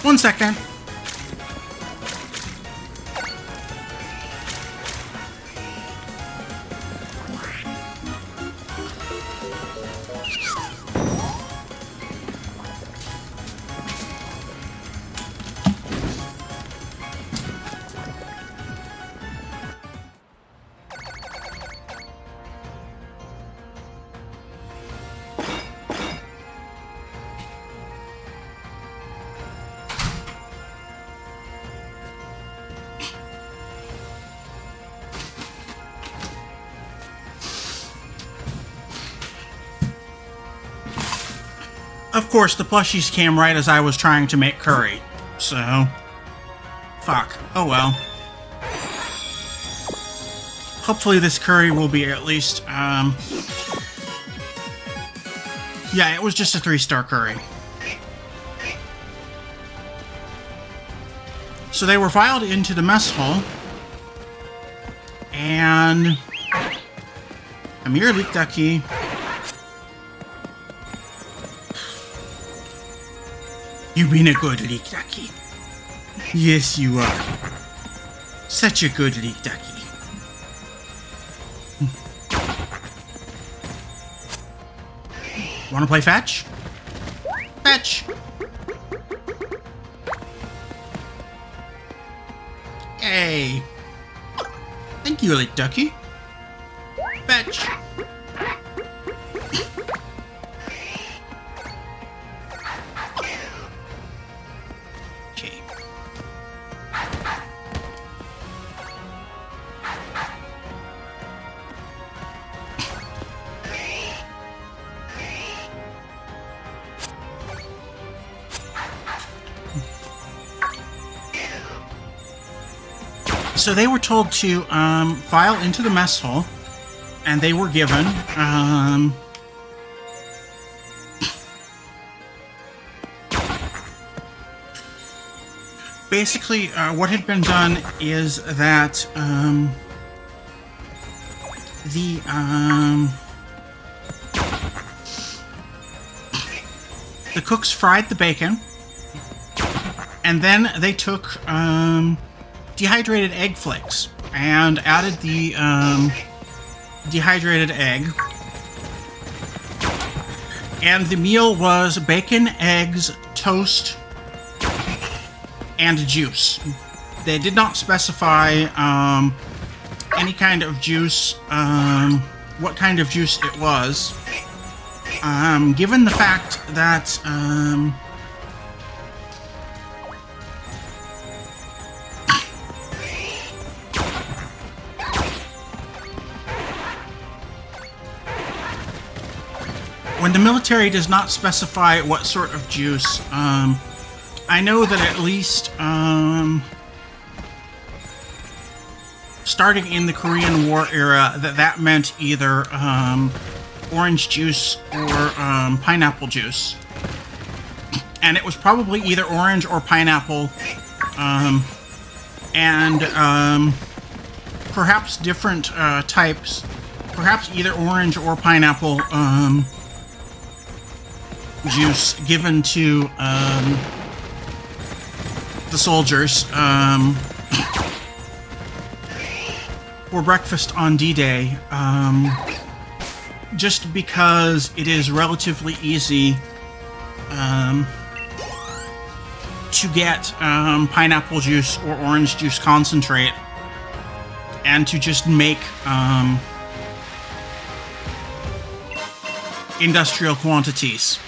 one second. course, the plushies came right as I was trying to make curry. So... fuck. Oh well. Hopefully this curry will be at least, yeah, it was just a 3-star curry. So they were filed into the mess hall. And... I'm here, Leek Ducky. You've been a good Leek Ducky. Yes, you are. Such a good Leek Ducky. Wanna play fetch? Fetch! Hey! Thank you, Leek Ducky. Fetch! Okay. So they were told to file into the mess hall, and they were given basically what had been done is that the cooks fried the bacon, and then they took dehydrated egg flakes and added the dehydrated egg. And the meal was bacon, eggs, toast, and juice. They did not specify any kind of juice, what kind of juice it was. Given the fact that when the military does not specify what sort of juice, I know that at least starting in the Korean War era, that meant either orange juice or pineapple juice. And it was probably either orange or pineapple, and perhaps different types, perhaps either orange or pineapple juice given to the soldiers for breakfast on D-Day, just because it is relatively easy to get pineapple juice or orange juice concentrate and to just make industrial quantities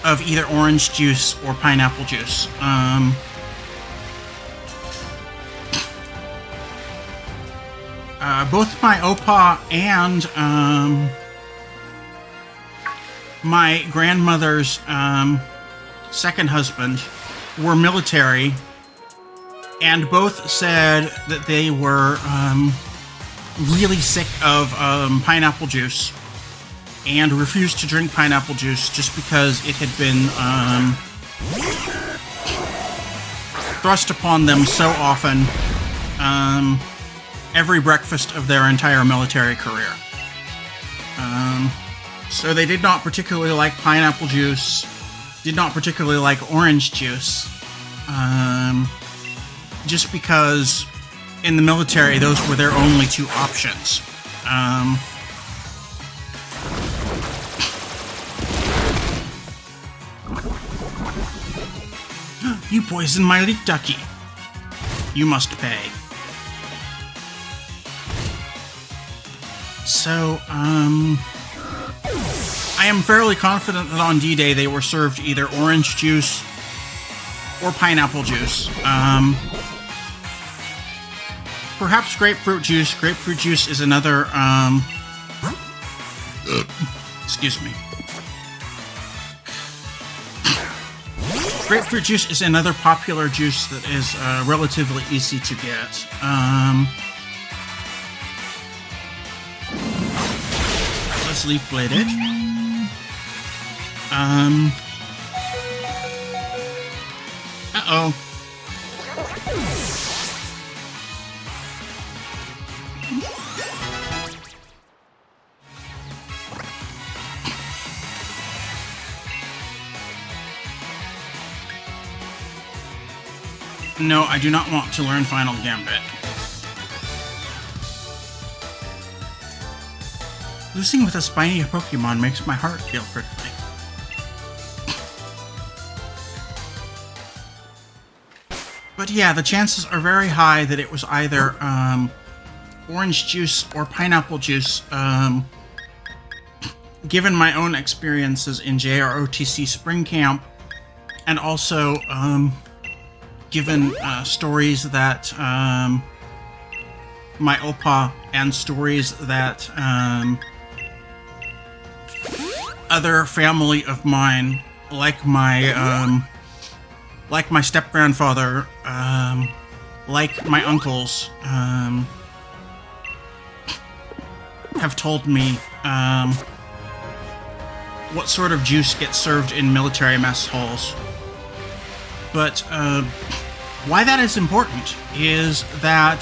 of either orange juice or pineapple juice. Both my Opa and my grandmother's second husband were military, and both said that they were really sick of pineapple juice and refused to drink pineapple juice just because it had been thrust upon them so often every breakfast of their entire military career. So they did not particularly like pineapple juice, did not particularly like orange juice, just because in the military those were their only two options. You poisoned my leek ducky. You must pay. So, I am fairly confident that on D-Day they were served either orange juice or pineapple juice. Perhaps grapefruit juice. Grapefruit juice is another, excuse me. Grapefruit juice is another popular juice that is relatively easy to get. Let's leaf blade it. Uh-oh. No, I do not want to learn Final Gambit. Losing with a spiny Pokemon makes my heart feel prickly. But yeah, the chances are very high that it was either orange juice or pineapple juice, given my own experiences in JROTC Spring Camp, and also given stories that my Opa and stories that other family of mine, like my step-grandfather, like my uncles, have told me what sort of juice gets served in military mess halls. But why that is important is that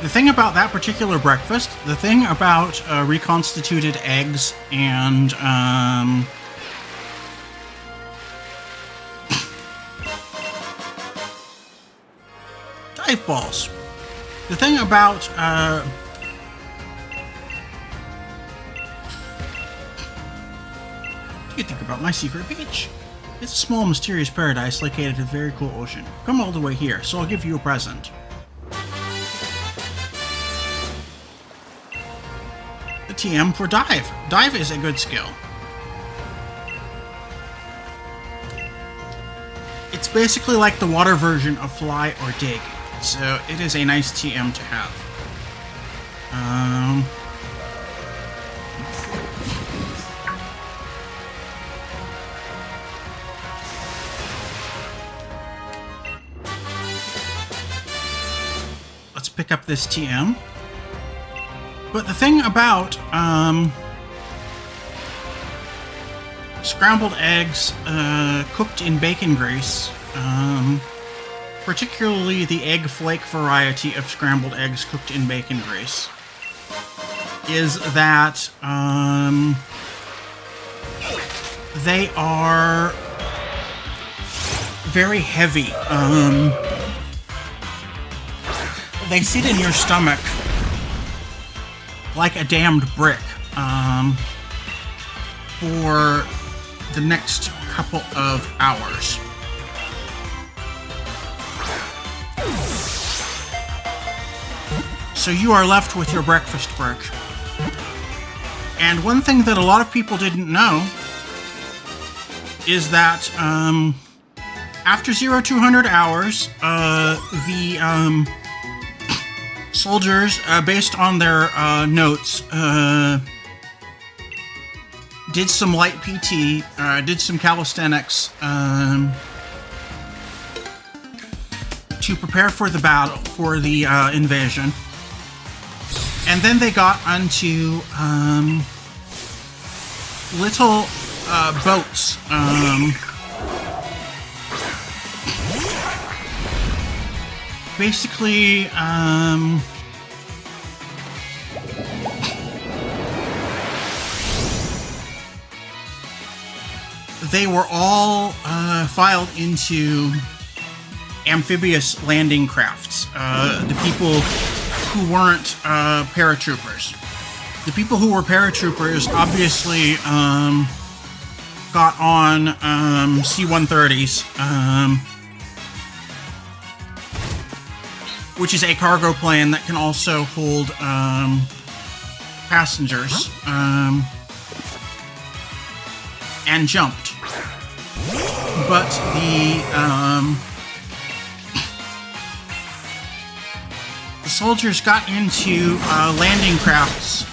the thing about that particular breakfast, the thing about reconstituted eggs and dive balls. The thing about you think about my secret beach. It's a small, mysterious paradise located in a very cool ocean. Come all the way here, so I'll give you a present. The TM for dive. Dive is a good skill. It's basically like the water version of fly or dig, so it is a nice TM to have. Let's pick up this TM. But the thing about scrambled eggs cooked in bacon grease, particularly the egg flake variety of scrambled eggs cooked in bacon grease, is that they are very heavy. They sit in your stomach like a damned brick for the next couple of hours. So you are left with your breakfast brick. And one thing that a lot of people didn't know is that after 0200 hours, the soldiers, based on their notes, did some light PT, did some calisthenics to prepare for the battle, for the invasion. And then they got onto little boats. Basically, they were all filed into amphibious landing crafts. The people who weren't paratroopers. The people who were paratroopers obviously got on C-130s, which is a cargo plane that can also hold passengers, and jumped. But the soldiers got into landing crafts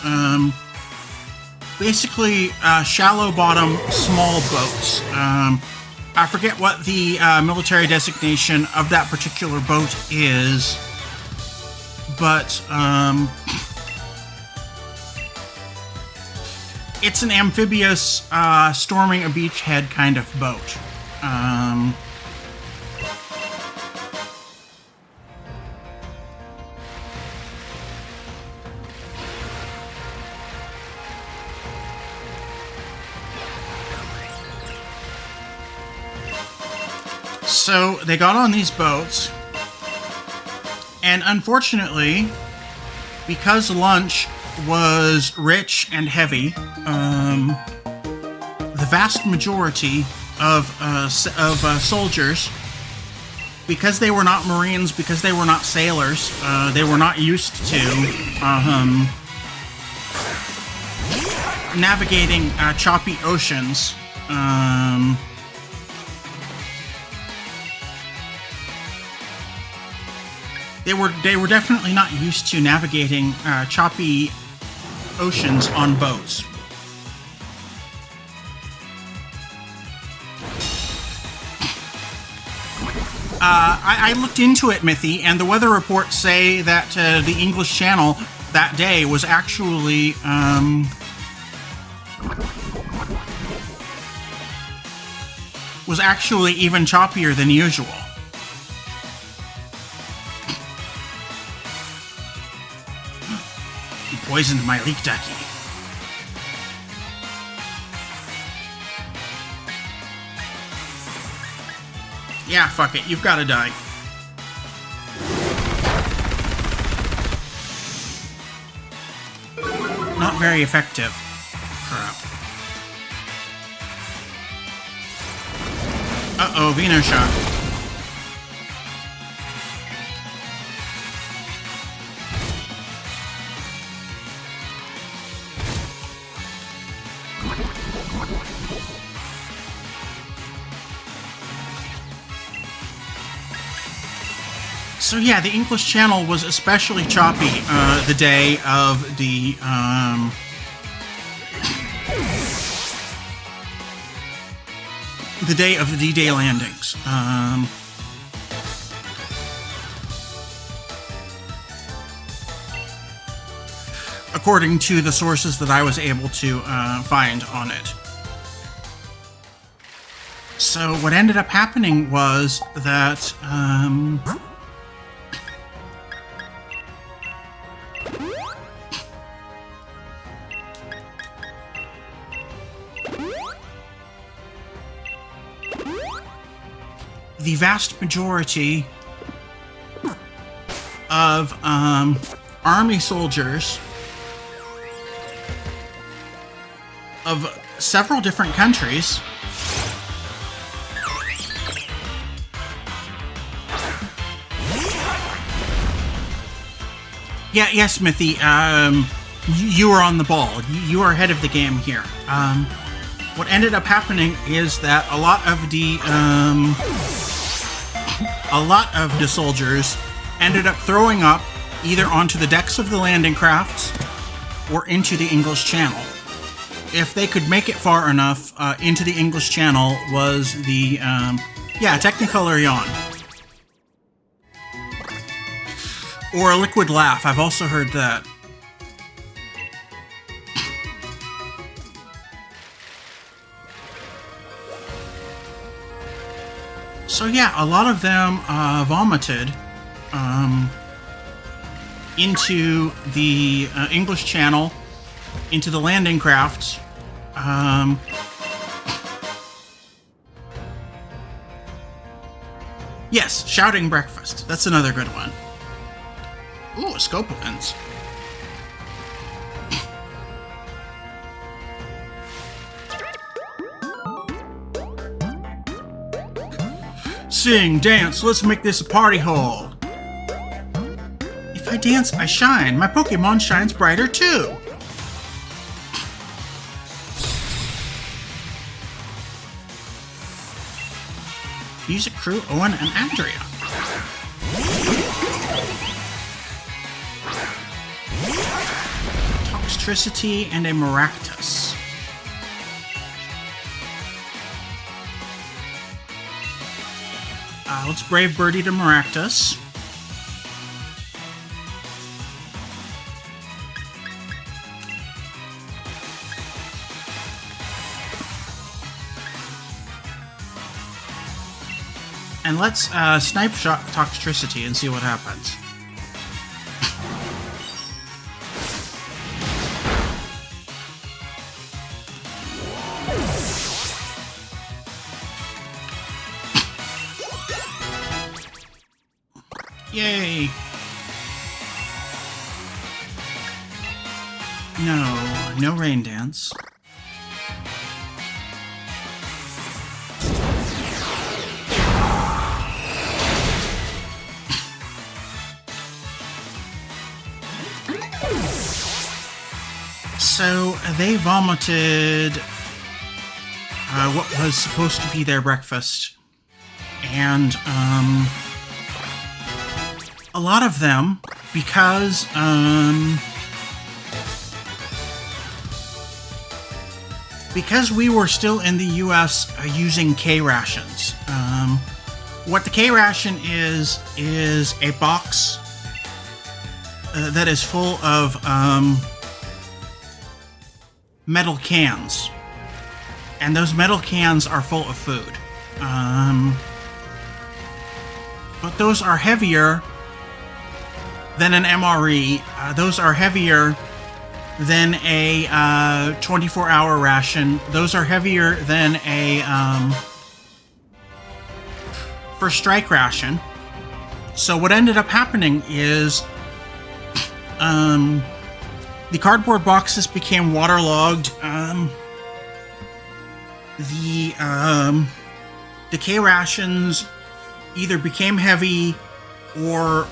basically shallow bottom, small boats. I forget what the military designation of that particular boat is, but it's an amphibious storming a beachhead kind of boat. So they got on these boats, and unfortunately, because lunch was rich and heavy, the vast majority of soldiers, because they were not Marines, because they were not sailors, they were not used to navigating choppy oceans. They were definitely not used to navigating choppy oceans on boats. I looked into it, Mithy, and the weather reports say that the English Channel that day was actually even choppier than usual. You poisoned my leek ducky. Yeah, fuck it. You've got to die. Not very effective. Crap. Uh-oh, Vino shot. So yeah, the English Channel was especially choppy the day of the D-Day landings. According to the sources that I was able to find on it. So what ended up happening was that the vast majority of army soldiers of several different countries yes, Smithy, you are on the ball. You are ahead of the game here. What ended up happening is that a lot of the soldiers ended up throwing up either onto the decks of the landing crafts or into the English Channel. If they could make it far enough, into the English Channel was the, Technicolor yawn. Or a liquid laugh, I've also heard that. So yeah, a lot of them vomited into the English Channel, into the landing crafts. Yes, shouting breakfast. That's another good one. Ooh, a scope lens. Sing, dance, let's make this a party hole. If I dance, I shine. My Pokemon shines brighter too. Music crew, Owen and Andrea. Toxtricity and a Maractus. Let's Brave Birdie to Maractus. And let's Snipe Shot Toxtricity and see what happens. Yay! No Rain Dance. So they vomited what was supposed to be their breakfast, and a lot of them, because we were still in the U.S. Using K rations. What the K ration is a box that is full of metal cans, and those metal cans are full of food. But those are heavier than an MRE. Those are heavier than a 24-hour ration. Those are heavier than a first strike ration. So what ended up happening is the cardboard boxes became waterlogged. The K rations either became heavy or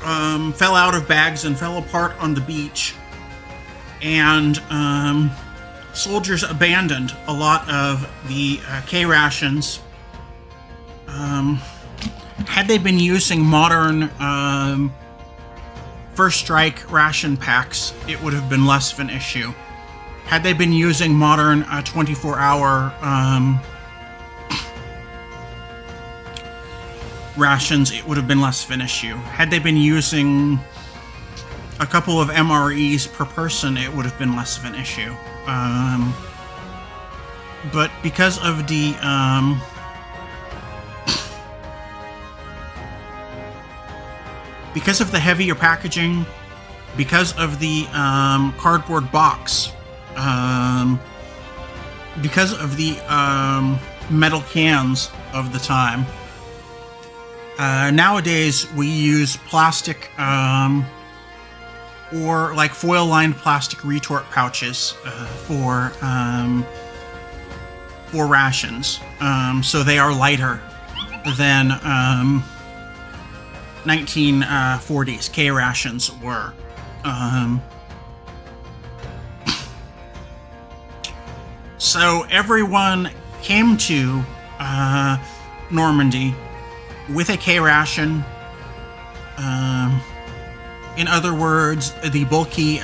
fell out of bags and fell apart on the beach. And soldiers abandoned a lot of the K rations. Had they been using modern first strike ration packs, it would have been less of an issue. Had they been using modern 24-hour rations, it would have been less of an issue. Had they been using a couple of MREs per person, it would have been less of an issue. But because of the heavier packaging, because of the cardboard box, because of the metal cans of the time, nowadays we use plastic or like foil-lined plastic retort pouches for rations. So they are lighter than 1940s K rations were. So everyone came to Normandy with a K ration. In other words, the bulky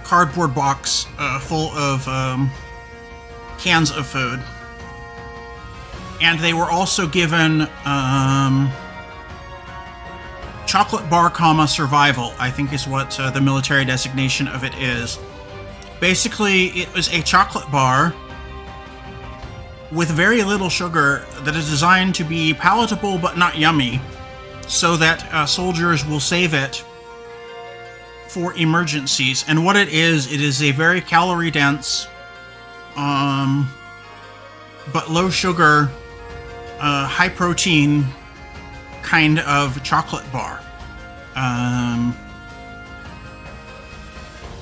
cardboard box full of cans of food. And they were also given chocolate bar, survival, I think is what the military designation of it is. Basically, it was a chocolate bar with very little sugar that is designed to be palatable but not yummy, so that soldiers will save it for emergencies. And what it is a very calorie dense, but low sugar, high protein kind of chocolate bar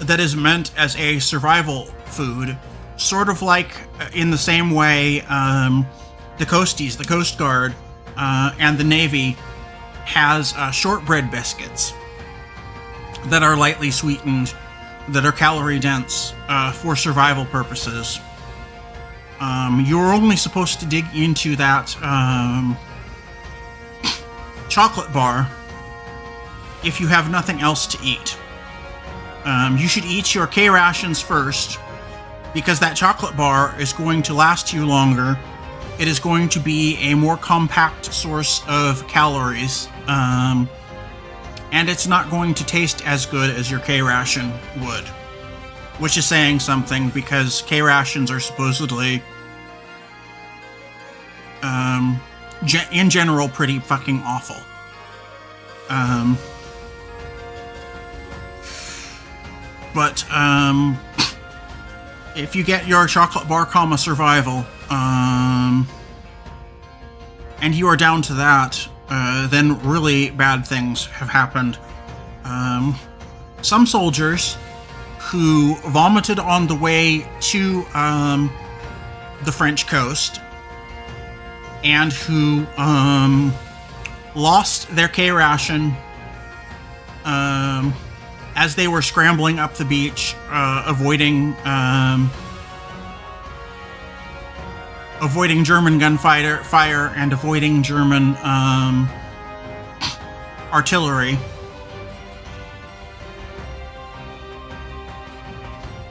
that is meant as a survival food, sort of like in the same way the Coasties, the Coast Guard, and the Navy has shortbread biscuits that are lightly sweetened, that are calorie dense for survival purposes. You're only supposed to dig into that chocolate bar if you have nothing else to eat. You should eat your K rations first, because that chocolate bar is going to last you longer it is going to be a more compact source of calories, and it's not going to taste as good as your K-ration would, which is saying something because K-rations are supposedly, in general, pretty fucking awful. But if you get your chocolate bar, survival, and you are down to that, then really bad things have happened. Some soldiers who vomited on the way to the French coast and who lost their K-ration as they were scrambling up the beach, avoiding German fire and avoiding German artillery.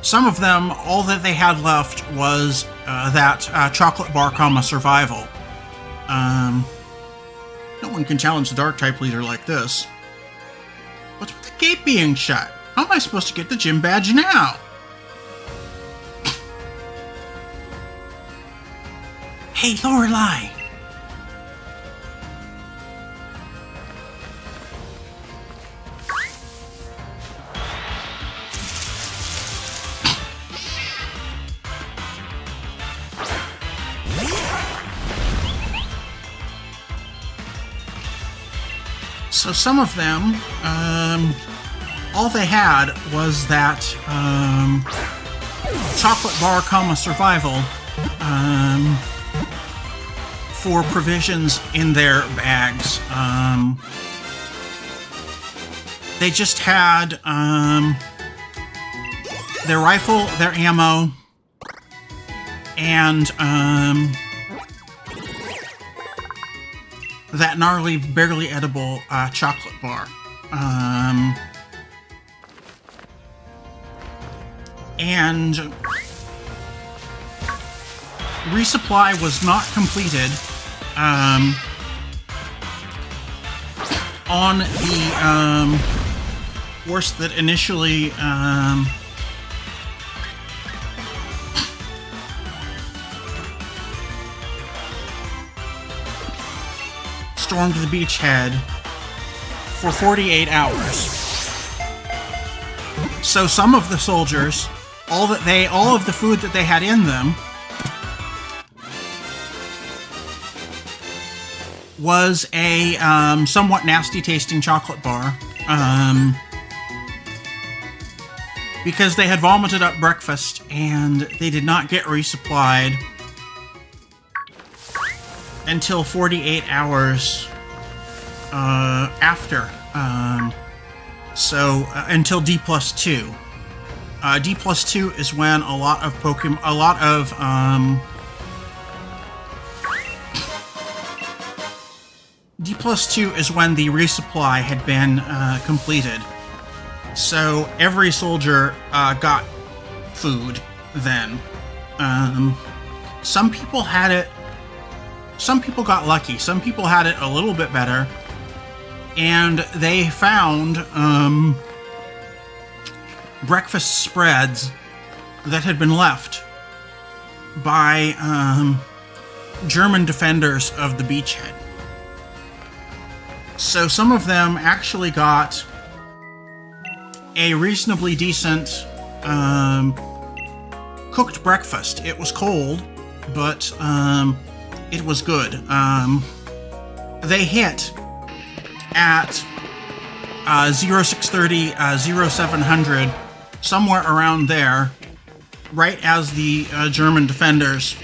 Some of them, all that they had left was that chocolate bar, survival. No one can challenge the dark type leader like this. What's with the gate being shut? How am I supposed to get the gym badge now? Hey, Lorelei! So some of them, all they had was that chocolate bar, survival for provisions in their bags. They just had their rifle, their ammo, and that gnarly, barely edible chocolate bar. And resupply was not completed on the force that initially stormed the beachhead for 48 hours. So some of the soldiers, all of the food that they had in them was a somewhat nasty tasting chocolate bar, because they had vomited up breakfast and they did not get resupplied until 48 hours after. Until D+2. D+2 is when a lot of D+2 is when the resupply had been completed. So every soldier got food then. Some people had it. Some people got lucky. Some people had it a little bit better. And they found breakfast spreads that had been left by German defenders of the beachhead. So some of them actually got a reasonably decent cooked breakfast. It was cold, but it was good. They hit at 0630, 0700, somewhere around there, right as the German defenders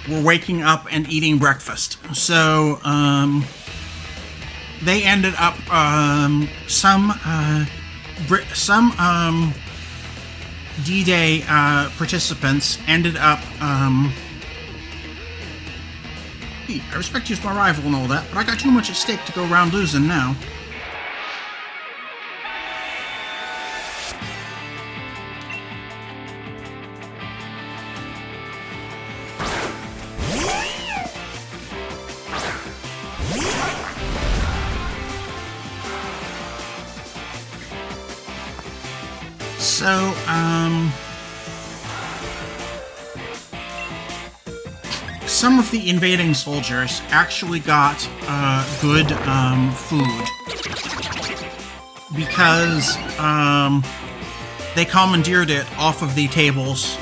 were waking up and eating breakfast. So they ended up some D-Day participants ended up I respect you as my rival and all that, but I got too much at stake to go around losing now. So, some of the invading soldiers actually got good food because they commandeered it off of the tables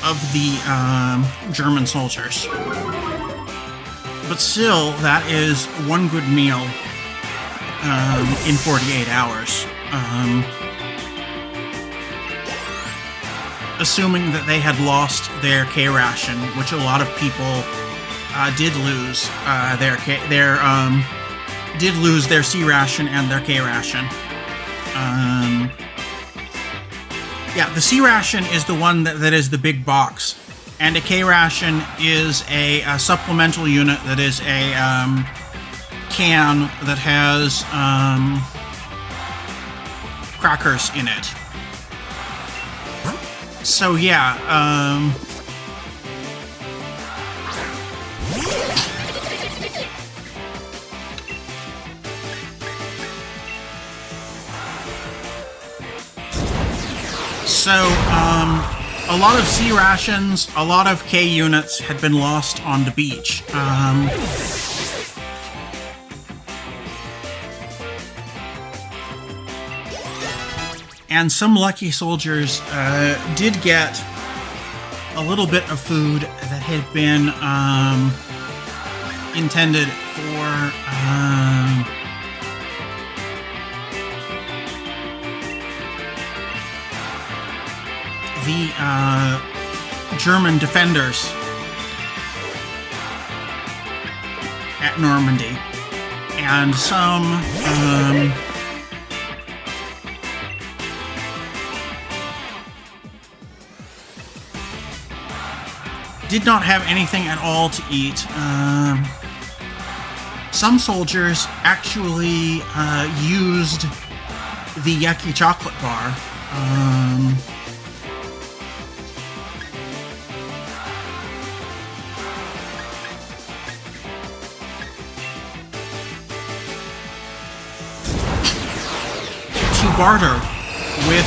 of the German soldiers. But still, that is one good meal in 48 hours. Assuming that they had lost their K ration, which a lot of people did lose their C ration and their K ration. Yeah, the C ration is the one that is the big box, and a K ration is a supplemental unit that is a can that has crackers in it. So yeah, a lot of C rations, a lot of K units had been lost on the beach. And some lucky soldiers did get a little bit of food that had been intended for the German defenders at Normandy, and some did not have anything at all to eat. Some soldiers actually used the yucky chocolate bar to barter with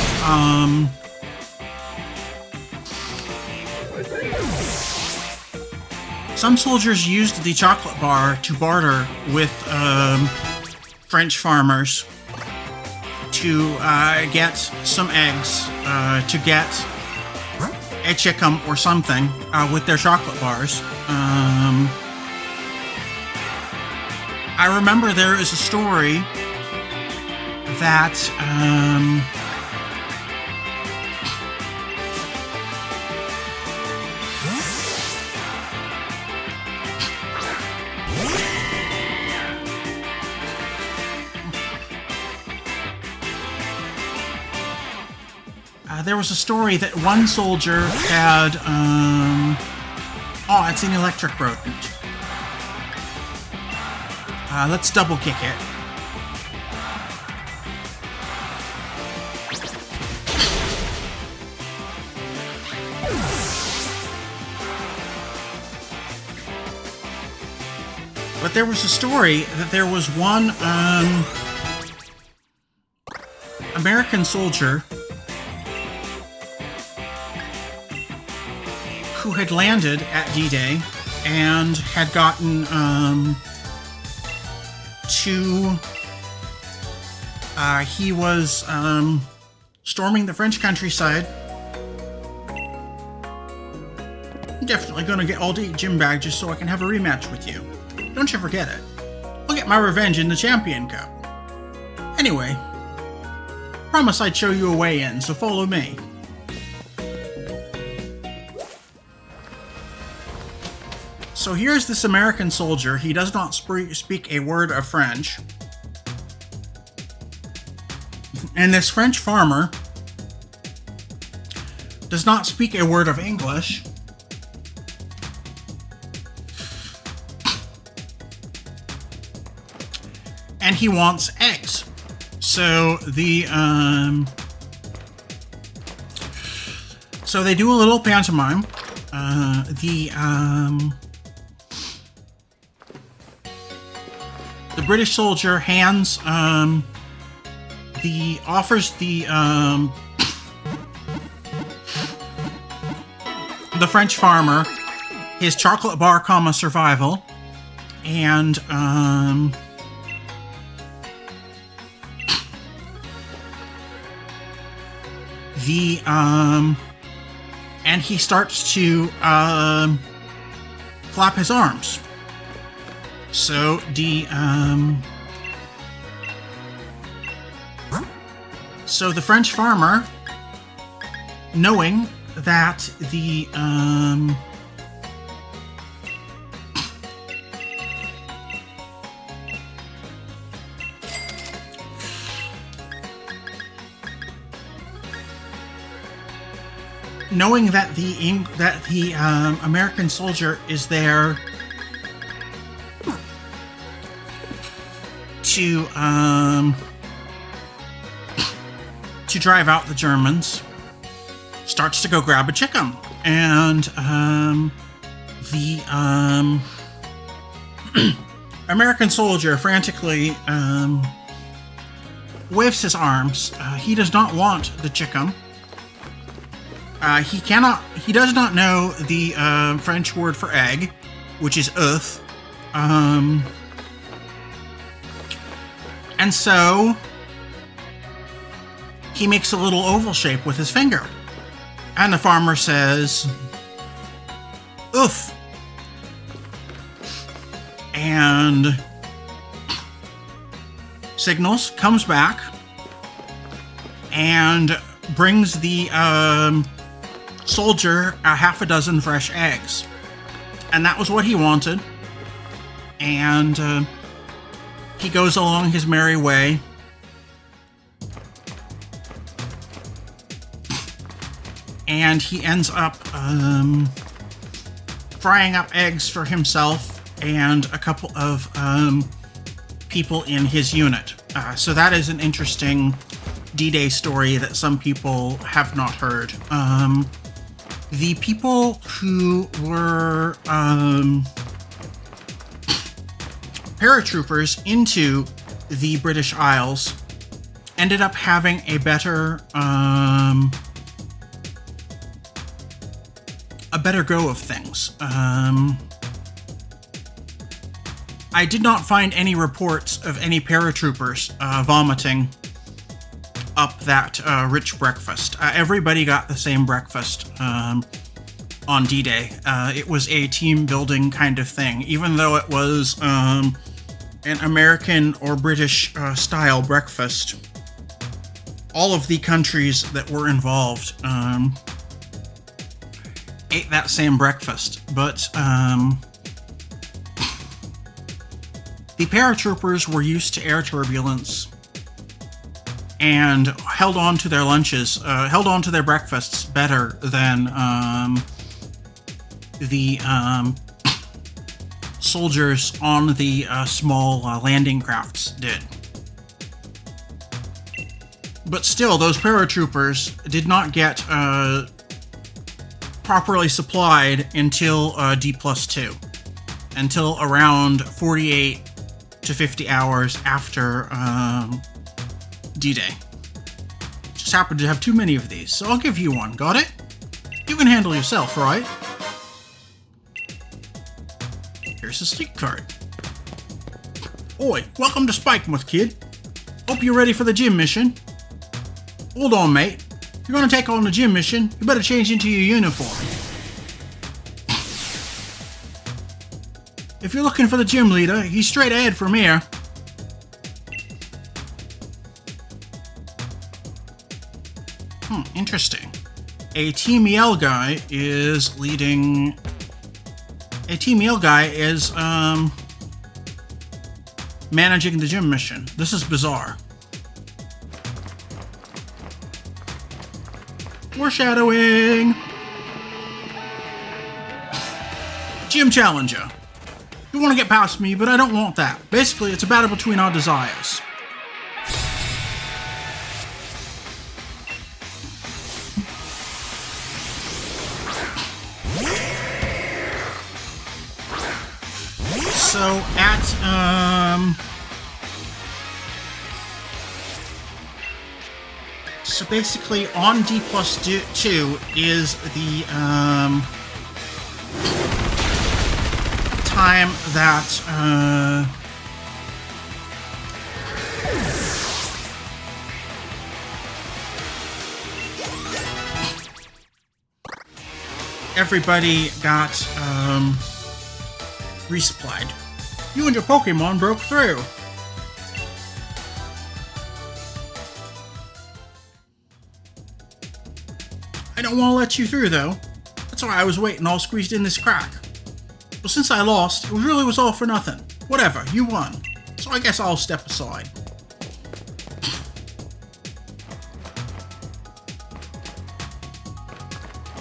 some soldiers used the chocolate bar to barter with French farmers to get some eggs, to get a chicken or something with their chocolate bars. I remember there is a story that there was a story that one soldier had, oh, it's an electric rodent. Let's double kick it. But there was a story that there was one, American soldier who had landed at D-Day and had gotten he was storming the French countryside. Definitely gonna get all the gym bag just so I can have a rematch with you. Don't you forget it. I'll get my revenge in the Champion Cup. Anyway, promise I'd show you a way in, so follow me. So here's this American soldier. He does not speak a word of French. And this French farmer does not speak a word of English. And he wants eggs. So so they do a little pantomime. The British soldier hands offers the French farmer his chocolate bar, survival, and and he starts to flap his arms. So the French farmer, knowing that the American soldier is there to drive out the Germans, starts to go grab a chicken, and the American soldier frantically waves his arms. He does not want the chicken. He does not know the French word for egg, which is œuf. And so he makes a little oval shape with his finger. And the farmer says, "Oof." And signals, comes back, and brings the soldier a half a dozen fresh eggs. And that was what he wanted. And he goes along his merry way. And he ends up frying up eggs for himself and a couple of people in his unit. So that is an interesting D-Day story that some people have not heard. The people who were paratroopers into the British Isles ended up having a better go of things. I did not find any reports of any paratroopers vomiting up that rich breakfast. Everybody got the same breakfast on D-Day. It was a team-building kind of thing, even though it was an American or British style breakfast. All of the countries that were involved ate that same breakfast, but the paratroopers were used to air turbulence and held on to their lunches, held on to their breakfasts better than the soldiers on the small landing crafts did. But still, those paratroopers did not get properly supplied until D+2, until around 48 to 50 hours after D-Day. Just happened to have too many of these, so I'll give you one. Got it? You can handle yourself, right? Here's a sleep card. Oi, welcome to Spikemuth, kid. Hope you're ready for the gym mission. Hold on, mate. If you're gonna take on the gym mission, you better change into your uniform. If you're looking for the gym leader, he's straight ahead from here. Interesting. A Team EL guy is leading... A Team EL guy is, managing the gym mission. This is bizarre. Foreshadowing! Gym Challenger. You want to get past me, but I don't want that. Basically, it's a battle between our desires. So, So basically, on D+2 is the time that everybody got resupplied. You and your Pokemon broke through. I don't want to let you through, though. That's why I was waiting all squeezed in this crack. But since I lost, it really was all for nothing. Whatever, you won. So I guess I'll step aside.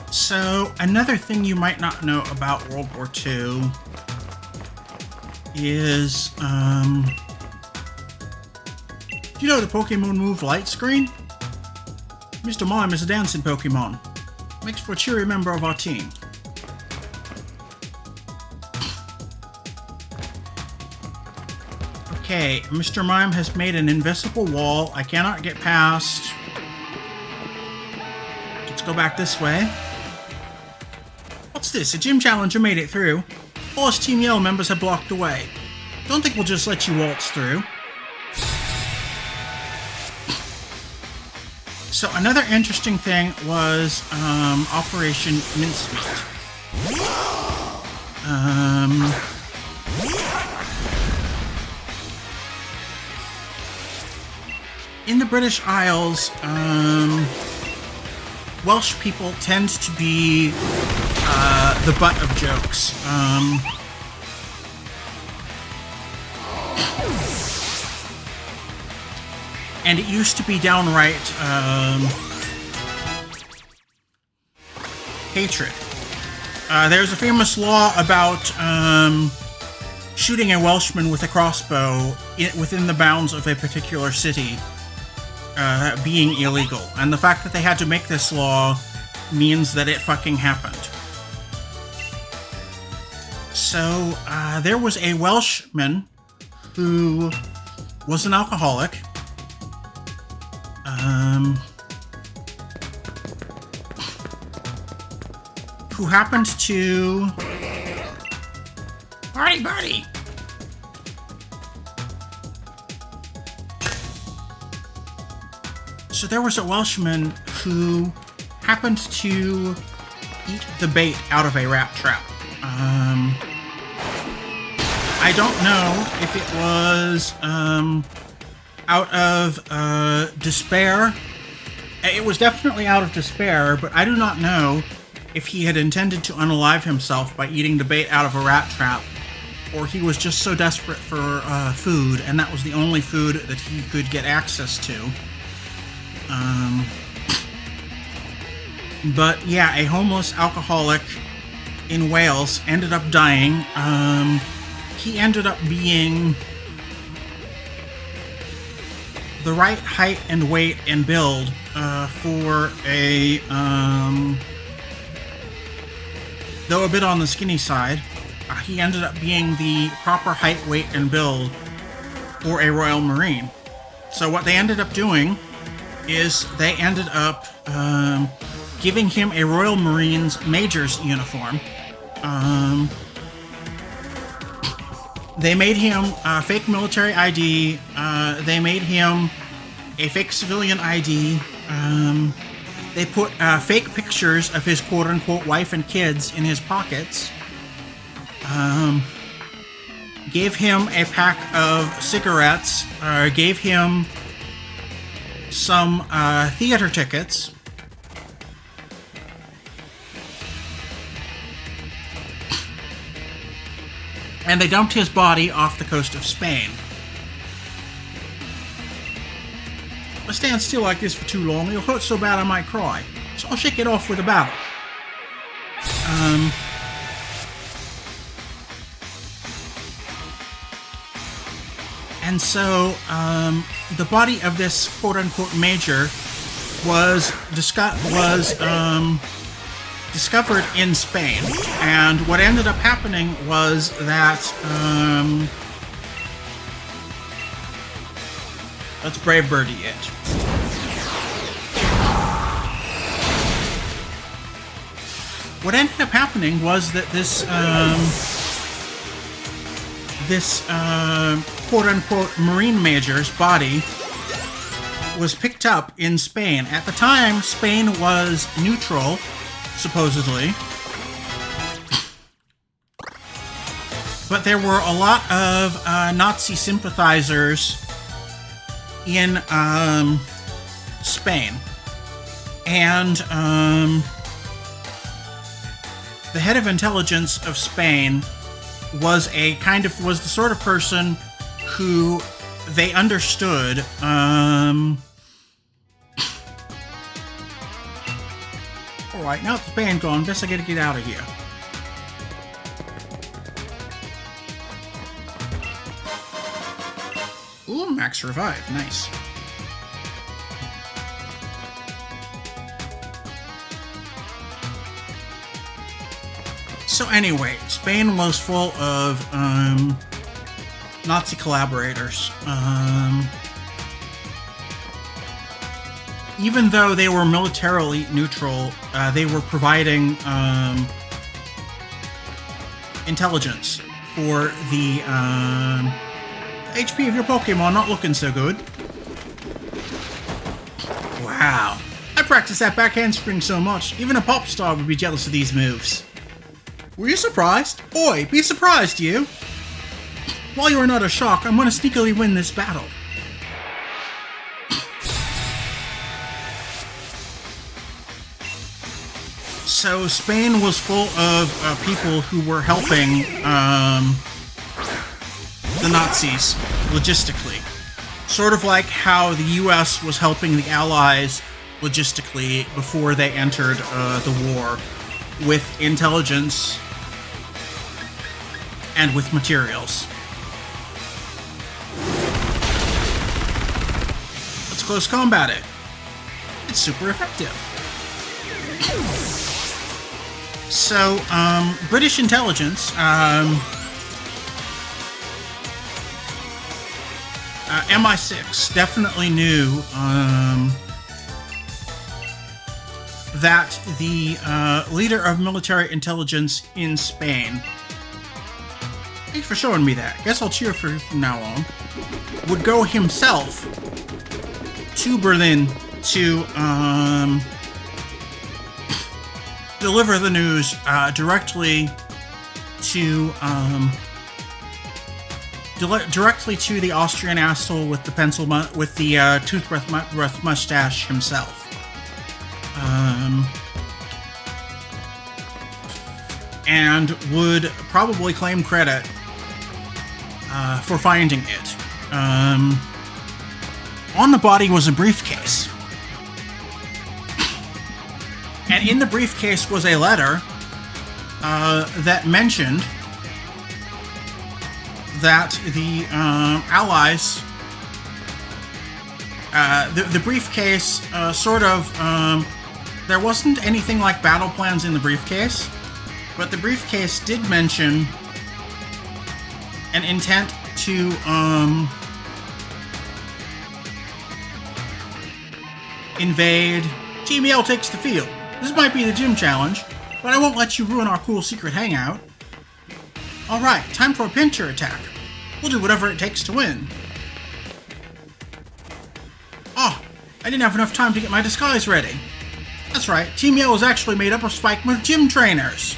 So, another thing you might not know about World War II is, do you know the Pokemon move Light Screen? Mr. Mime is a dancing Pokemon. Makes for a cheery member of our team. Okay, Mr. Mime has made an invisible wall I cannot get past. Let's go back this way. What's this? A gym challenger made it through. All his Team Yellow members have blocked the way. Don't think we'll just let you waltz through. So another interesting thing was Operation Mincemeat. In the British Isles, Welsh people tend to be the butt of jokes. And it used to be downright hatred. There's a famous law about shooting a Welshman with a crossbow within the bounds of a particular city being illegal. And the fact that they had to make this law means that it fucking happened. So, there was a Welshman who was an alcoholic. Who happened to... Buddy! So there was a Welshman who happened to eat the bait out of a rat trap. I don't know if it was out of despair. It was definitely out of despair, but I do not know if he had intended to unalive himself by eating the bait out of a rat trap, or he was just so desperate for food, and that was the only food that he could get access to. But yeah, a homeless alcoholic in Wales ended up dying. He ended up being the right height and weight and build for a, though a bit on the skinny side, he ended up being the proper height, weight, and build for a Royal Marine. So what they ended up doing is they ended up giving him a Royal Marines Major's uniform. They made him a fake military ID. They made him a fake civilian ID. They put fake pictures of his quote-unquote wife and kids in his pockets. Gave him a pack of cigarettes. Gave him some theater tickets. And they dumped his body off the coast of Spain. If I stand still like this for too long, it'll hurt so bad I might cry. So I'll shake it off with a battle. And so, the body of this quote-unquote major was discovered in Spain, and what ended up happening was that let's Brave Birdie it. what ended up happening was that this quote-unquote Marine Major's body was picked up in Spain. At the time, Spain was neutral, supposedly. But there were a lot of Nazi sympathizers in Spain. And the head of intelligence of Spain was the sort of person who they understood alright, now that the band gone, guess I gotta get out of here. Ooh, max revive, nice. So anyway, Spain was full of Nazi collaborators. Even though they were militarily neutral, they were providing intelligence for the HP of your Pokemon not looking so good. Wow. I practiced that back handspring so much, even a pop star would be jealous of these moves. Were you surprised? Oi, be surprised, you! While you are not a shock, I'm gonna sneakily win this battle. So Spain was full of people who were helping the Nazis logistically. Sort of like how the US was helping the Allies logistically before they entered the war, with intelligence and with materials. Let's close combat it. It's super effective. So, British intelligence, MI6 definitely knew that the leader of military intelligence in Spain, thanks for showing me that, guess I'll cheer for you from now on, would go himself to Berlin to deliver the news directly to the Austrian asshole with the toothbrush mustache himself. And would probably claim credit for finding it. On the body was a briefcase. And in the briefcase was a letter that mentioned that the Allies, the briefcase there wasn't anything like battle plans in the briefcase, but the briefcase did mention an intent to invade. Team Yell takes the field. This might be the gym challenge, but I won't let you ruin our cool secret hangout. Alright, time for a pincher attack. We'll do whatever it takes to win. Oh, I didn't have enough time to get my disguise ready. That's right, Team Yell is actually made up of Spikeman gym trainers.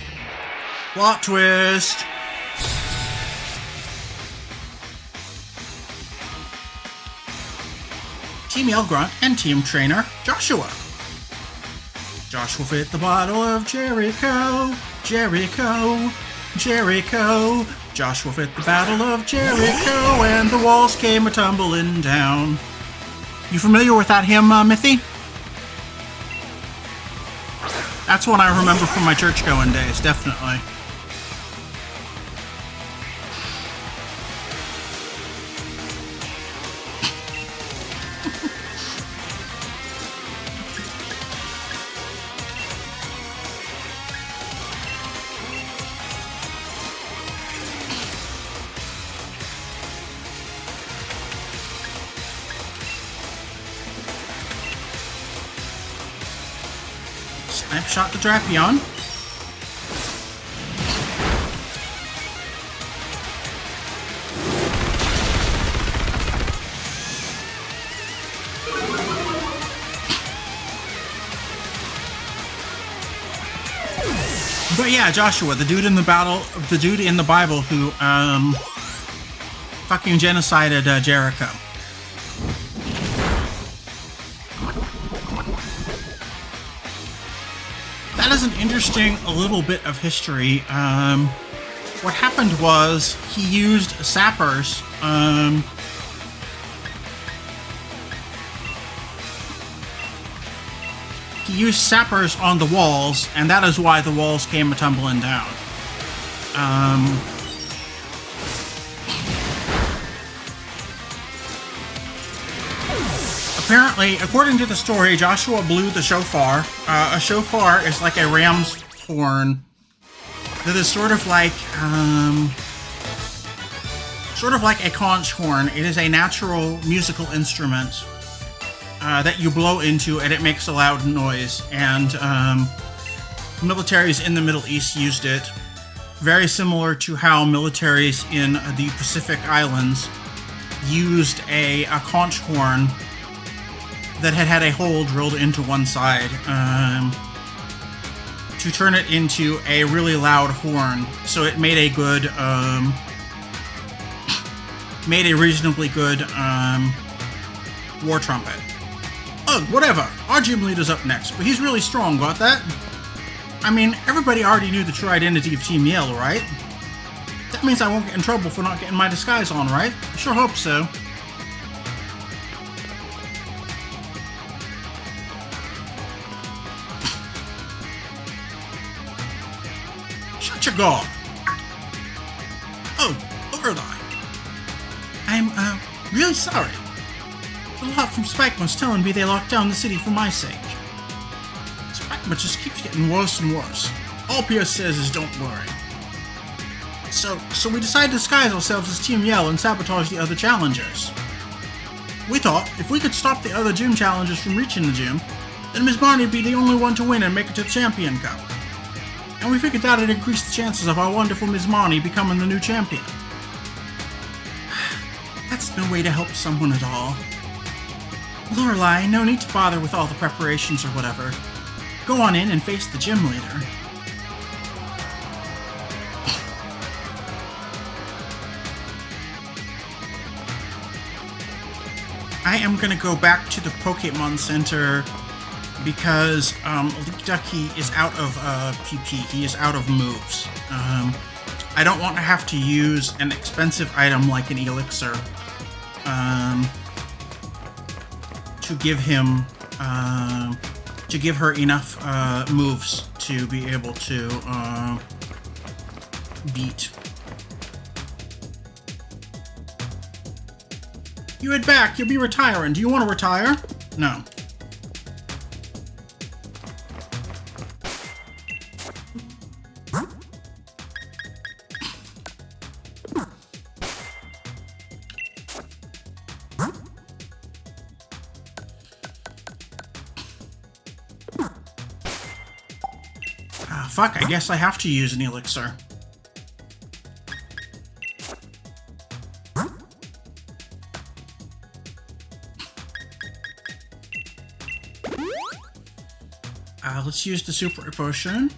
Plot twist. Team Yell Grunt and Team Trainer Joshua. Joshua fit the bottle of Jericho, Jericho, Jericho. Joshua fit the battle of Jericho, and the walls came a-tumbling down. You familiar with that hymn, Mithy? That's one I remember from my church-going days, definitely. Snipe shot the Drapion. But yeah, Joshua, the dude in the Bible who fucking genocided Jericho. That is an interesting little bit of history. What happened was he used sappers. He used sappers on the walls, and that is why the walls came tumbling down. Apparently, according to the story, Joshua blew the shofar. A shofar is like a ram's horn that is sort of like a conch horn. It is a natural musical instrument that you blow into, and it makes a loud noise. And militaries in the Middle East used it, very similar to how militaries in the Pacific Islands used a conch horn that had a hole drilled into one side to turn it into a really loud horn. So it made a good, reasonably good war trumpet. Ugh, whatever. Our gym leader's up next, but he's really strong, got that? I mean, everybody already knew the true identity of Team Yell, right? That means I won't get in trouble for not getting my disguise on, right? I sure hope so. Shut your gob. Oh, Lorelei. I'm, really sorry. The lot from Spikeman's telling me they locked down the city for my sake. Spikeman just keeps getting worse and worse. All Pierce says is don't worry. So we decided to disguise ourselves as Team Yell and sabotage the other challengers. We thought if we could stop the other gym challengers from reaching the gym, then Ms. Marnie would be the only one to win and make it to the Champion Cup. And we figured that would increase the chances of our wonderful Ms. Marnie becoming the new champion. That's no way to help someone at all. Lorelei, no need to bother with all the preparations or whatever. Go on in and face the gym leader. I am gonna go back to the Pokemon Center because Leak Ducky is out of PP. He is out of moves. I don't want to have to use an expensive item like an elixir to give him to give her enough moves to be able to beat. You head back. You'll be retiring. Do you want to retire? No. Fuck, I guess I have to use an elixir. Let's use the super potion.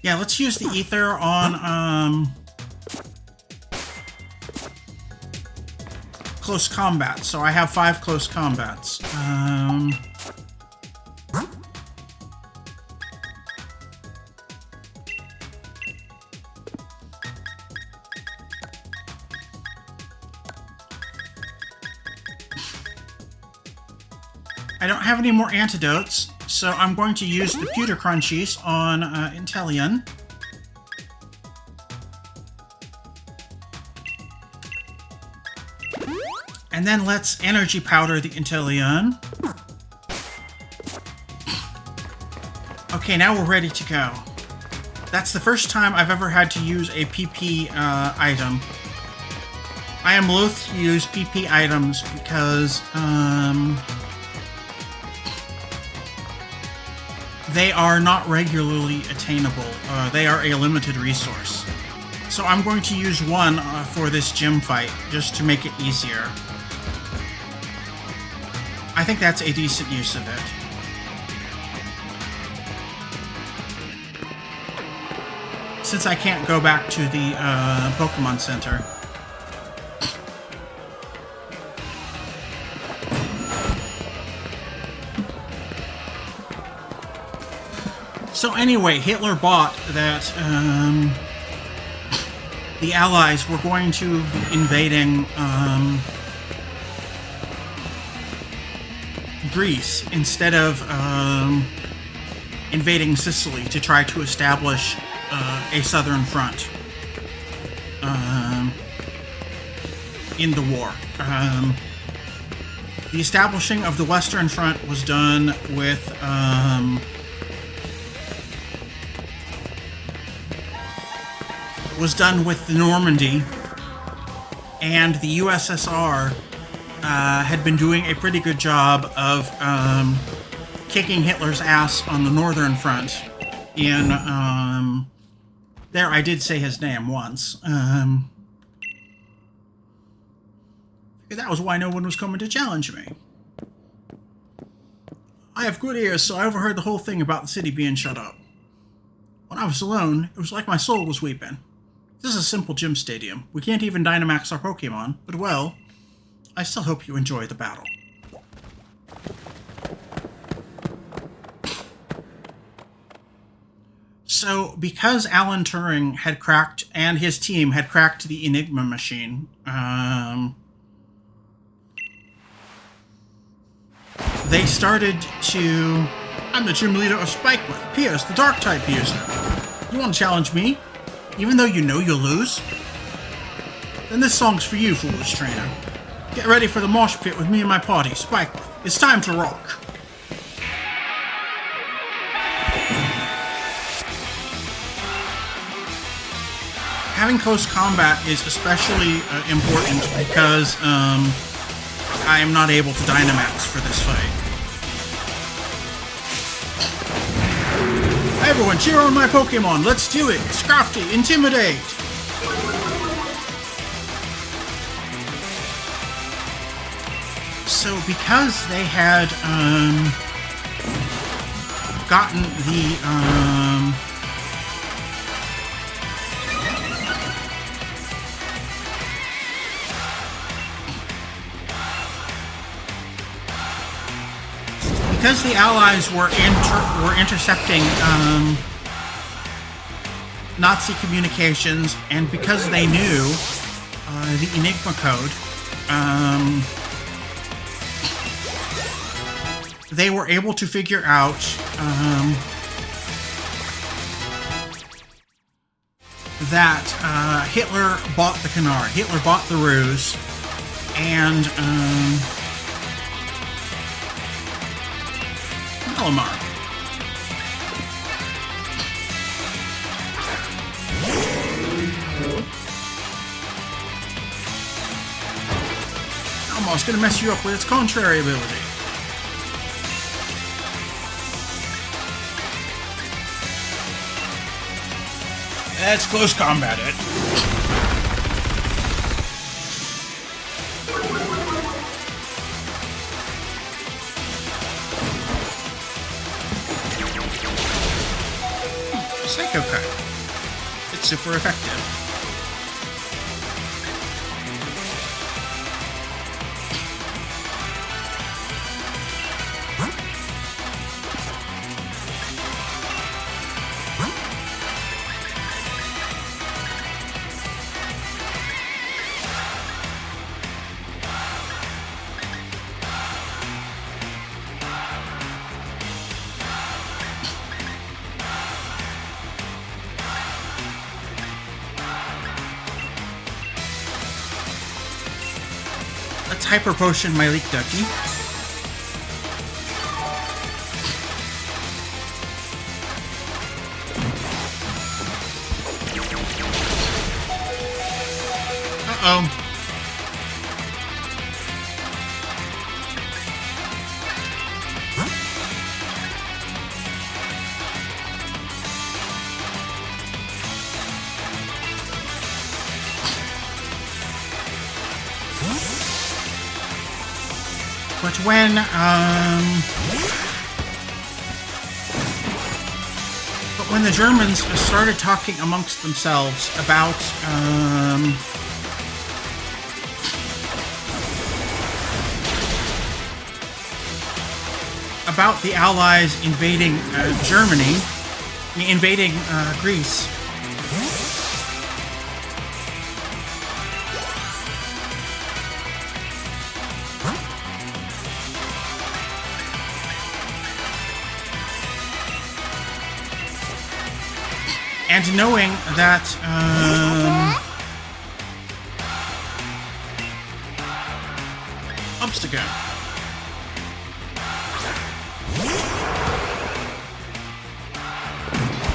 Yeah, let's use the ether on close combat. So I have 5 close combats. I don't have any more antidotes, so I'm going to use the Pewter Crunchies on Inteleon. And then let's energy powder the Inteleon. Okay, now we're ready to go. That's the first time I've ever had to use a PP item. I am loath to use PP items because they are not regularly attainable. They are a limited resource. So I'm going to use one for this gym fight, just to make it easier. I think that's a decent use of it. Since I can't go back to the Pokemon Center. So anyway, Hitler bought that the Allies were going to be invading Greece instead of invading Sicily to try to establish a southern front in the war. The establishing of the Western Front was done with the Normandy, and the USSR had been doing a pretty good job of kicking Hitler's ass on the Northern Front. In there, I did say his name once. That was why no one was coming to challenge me. I have good ears, so I overheard the whole thing about the city being shut up. When I was alone, it was like my soul was weeping. This is a simple gym stadium. We can't even Dynamax our Pokemon, but well, I still hope you enjoy the battle. So, because Alan Turing had cracked, and his team had cracked the Enigma machine, they started to... I'm the gym leader of Spikeman. P.S. the Dark-type user. You want to challenge me? Even though you know you'll lose? Then this song's for you, foolish trainer. Get ready for the mosh pit with me and my party, Spikeman. It's time to rock. Having close combat is especially important because I am not able to Dynamax for this fight. Hey everyone, cheer on my Pokemon! Let's do it! Scrafty, Intimidate! So because they had gotten the because the Allies were intercepting Nazi communications, and because they knew the Enigma code, they were able to figure out that Hitler bought the canard. Hitler bought the ruse, and Malamar. Almost gonna mess you up with its contrary ability. That's close combat, it. Psycho Cut. It's super effective. Let's Hyper Potion my Leek Ducky. Uh-oh. But when the Germans started talking amongst themselves about the Allies invading Greece. And knowing that Obstagoon.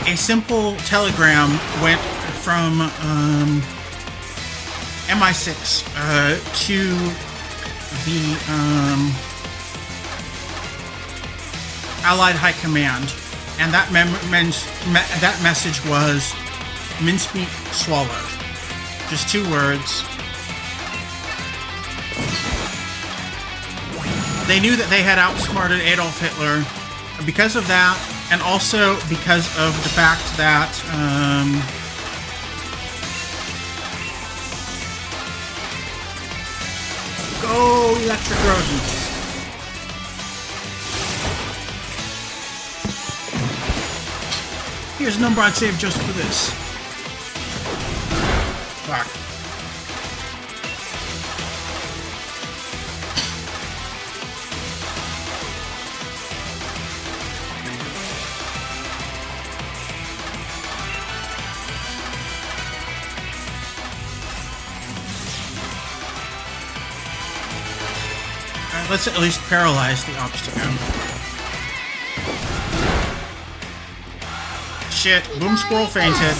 A simple telegram went from MI6 to the Allied High Command, and that message was mincemeat swallowed. Just 2 words. They knew that they had outsmarted Adolf Hitler because of that, and also because of the fact that go Electric Rodent. Here's a number I'd save just for this. Fuck. Let's at least paralyze the Obstagoon. Shit, Boom Squirrel fainted.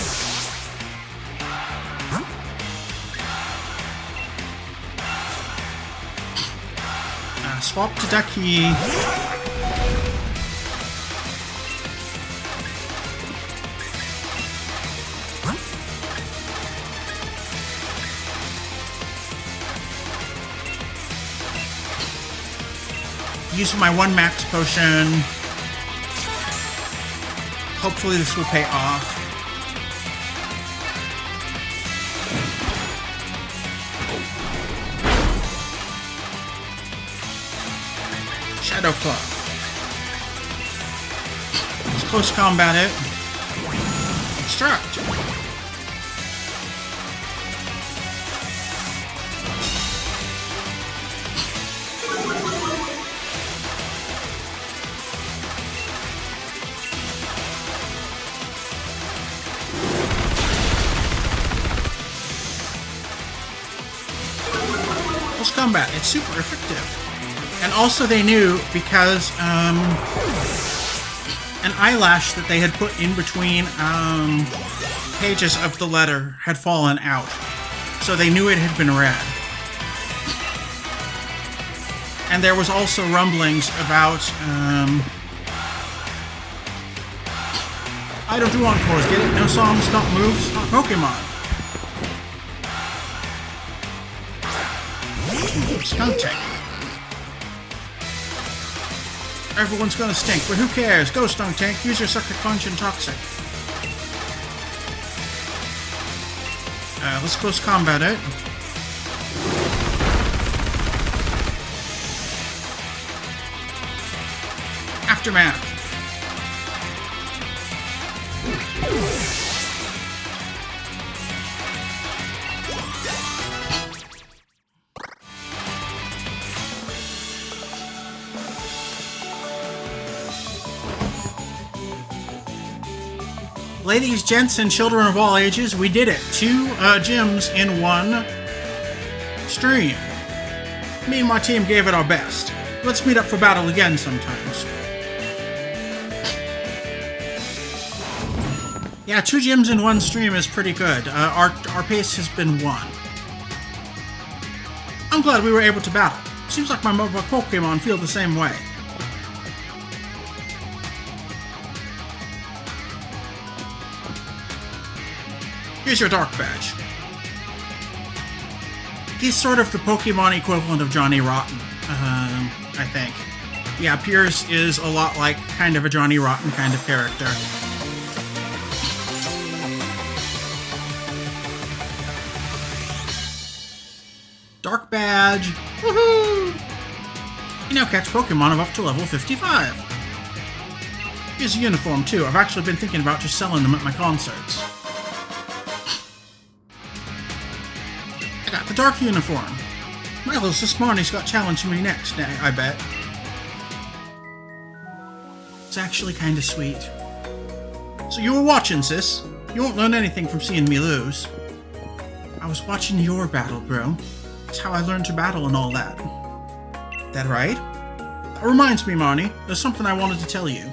Swap to Ducky. Use my 1 max potion. Hopefully this will pay off. Shadow Claw. Let's close combat it. Obstruct. Combat. It's super effective. And also they knew because an eyelash that they had put in between pages of the letter had fallen out. So they knew it had been read. And there was also rumblings about I don't do encores, get it? No songs, not moves, not Pokemon. Skunk Tank. Everyone's gonna stink, but who cares? Go, Skunk Tank. Use your Sucker Punch and Toxic. Let's close combat it. Aftermath. Ladies, gents, and children of all ages, we did it. 2 gyms in 1 stream. Me and my team gave it our best. Let's meet up for battle again sometimes. Yeah, 2 gyms in 1 stream is pretty good. Our pace has been 1. I'm glad we were able to battle. Seems like my mobile Pokemon feel the same way. Here's your Dark Badge. He's sort of the Pokemon equivalent of Johnny Rotten, I think. Yeah, Pierce is a lot like kind of a Johnny Rotten kind of character. Dark Badge! Woohoo! You now catch Pokemon of up to level 55. Here's a uniform, too. I've actually been thinking about just selling them at my concerts. I got the Dark uniform. Milo's so smart he's got challenging me next, I bet. It's actually kinda sweet. So you were watching, sis. You won't learn anything from seeing me lose. I was watching your battle, bro. That's how I learned to battle and all that. That right? That reminds me, Marnie. There's something I wanted to tell you.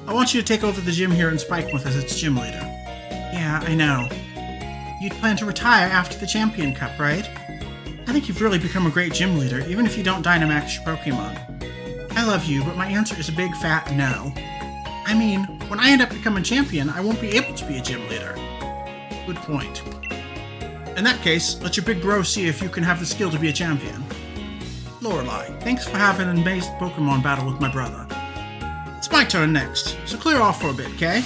I want you to take over the gym here in Spikemuth as its gym leader. Yeah, I know. You'd plan to retire after the Champion Cup, right? I think you've really become a great gym leader, even if you don't Dynamax your Pokemon. I love you, but my answer is a big fat no. I mean, when I end up becoming champion, I won't be able to be a gym leader. Good point. In that case, let your big bro see if you can have the skill to be a champion. Lorelei, thanks for having an amazing Pokemon battle with my brother. It's my turn next, so clear off for a bit, okay?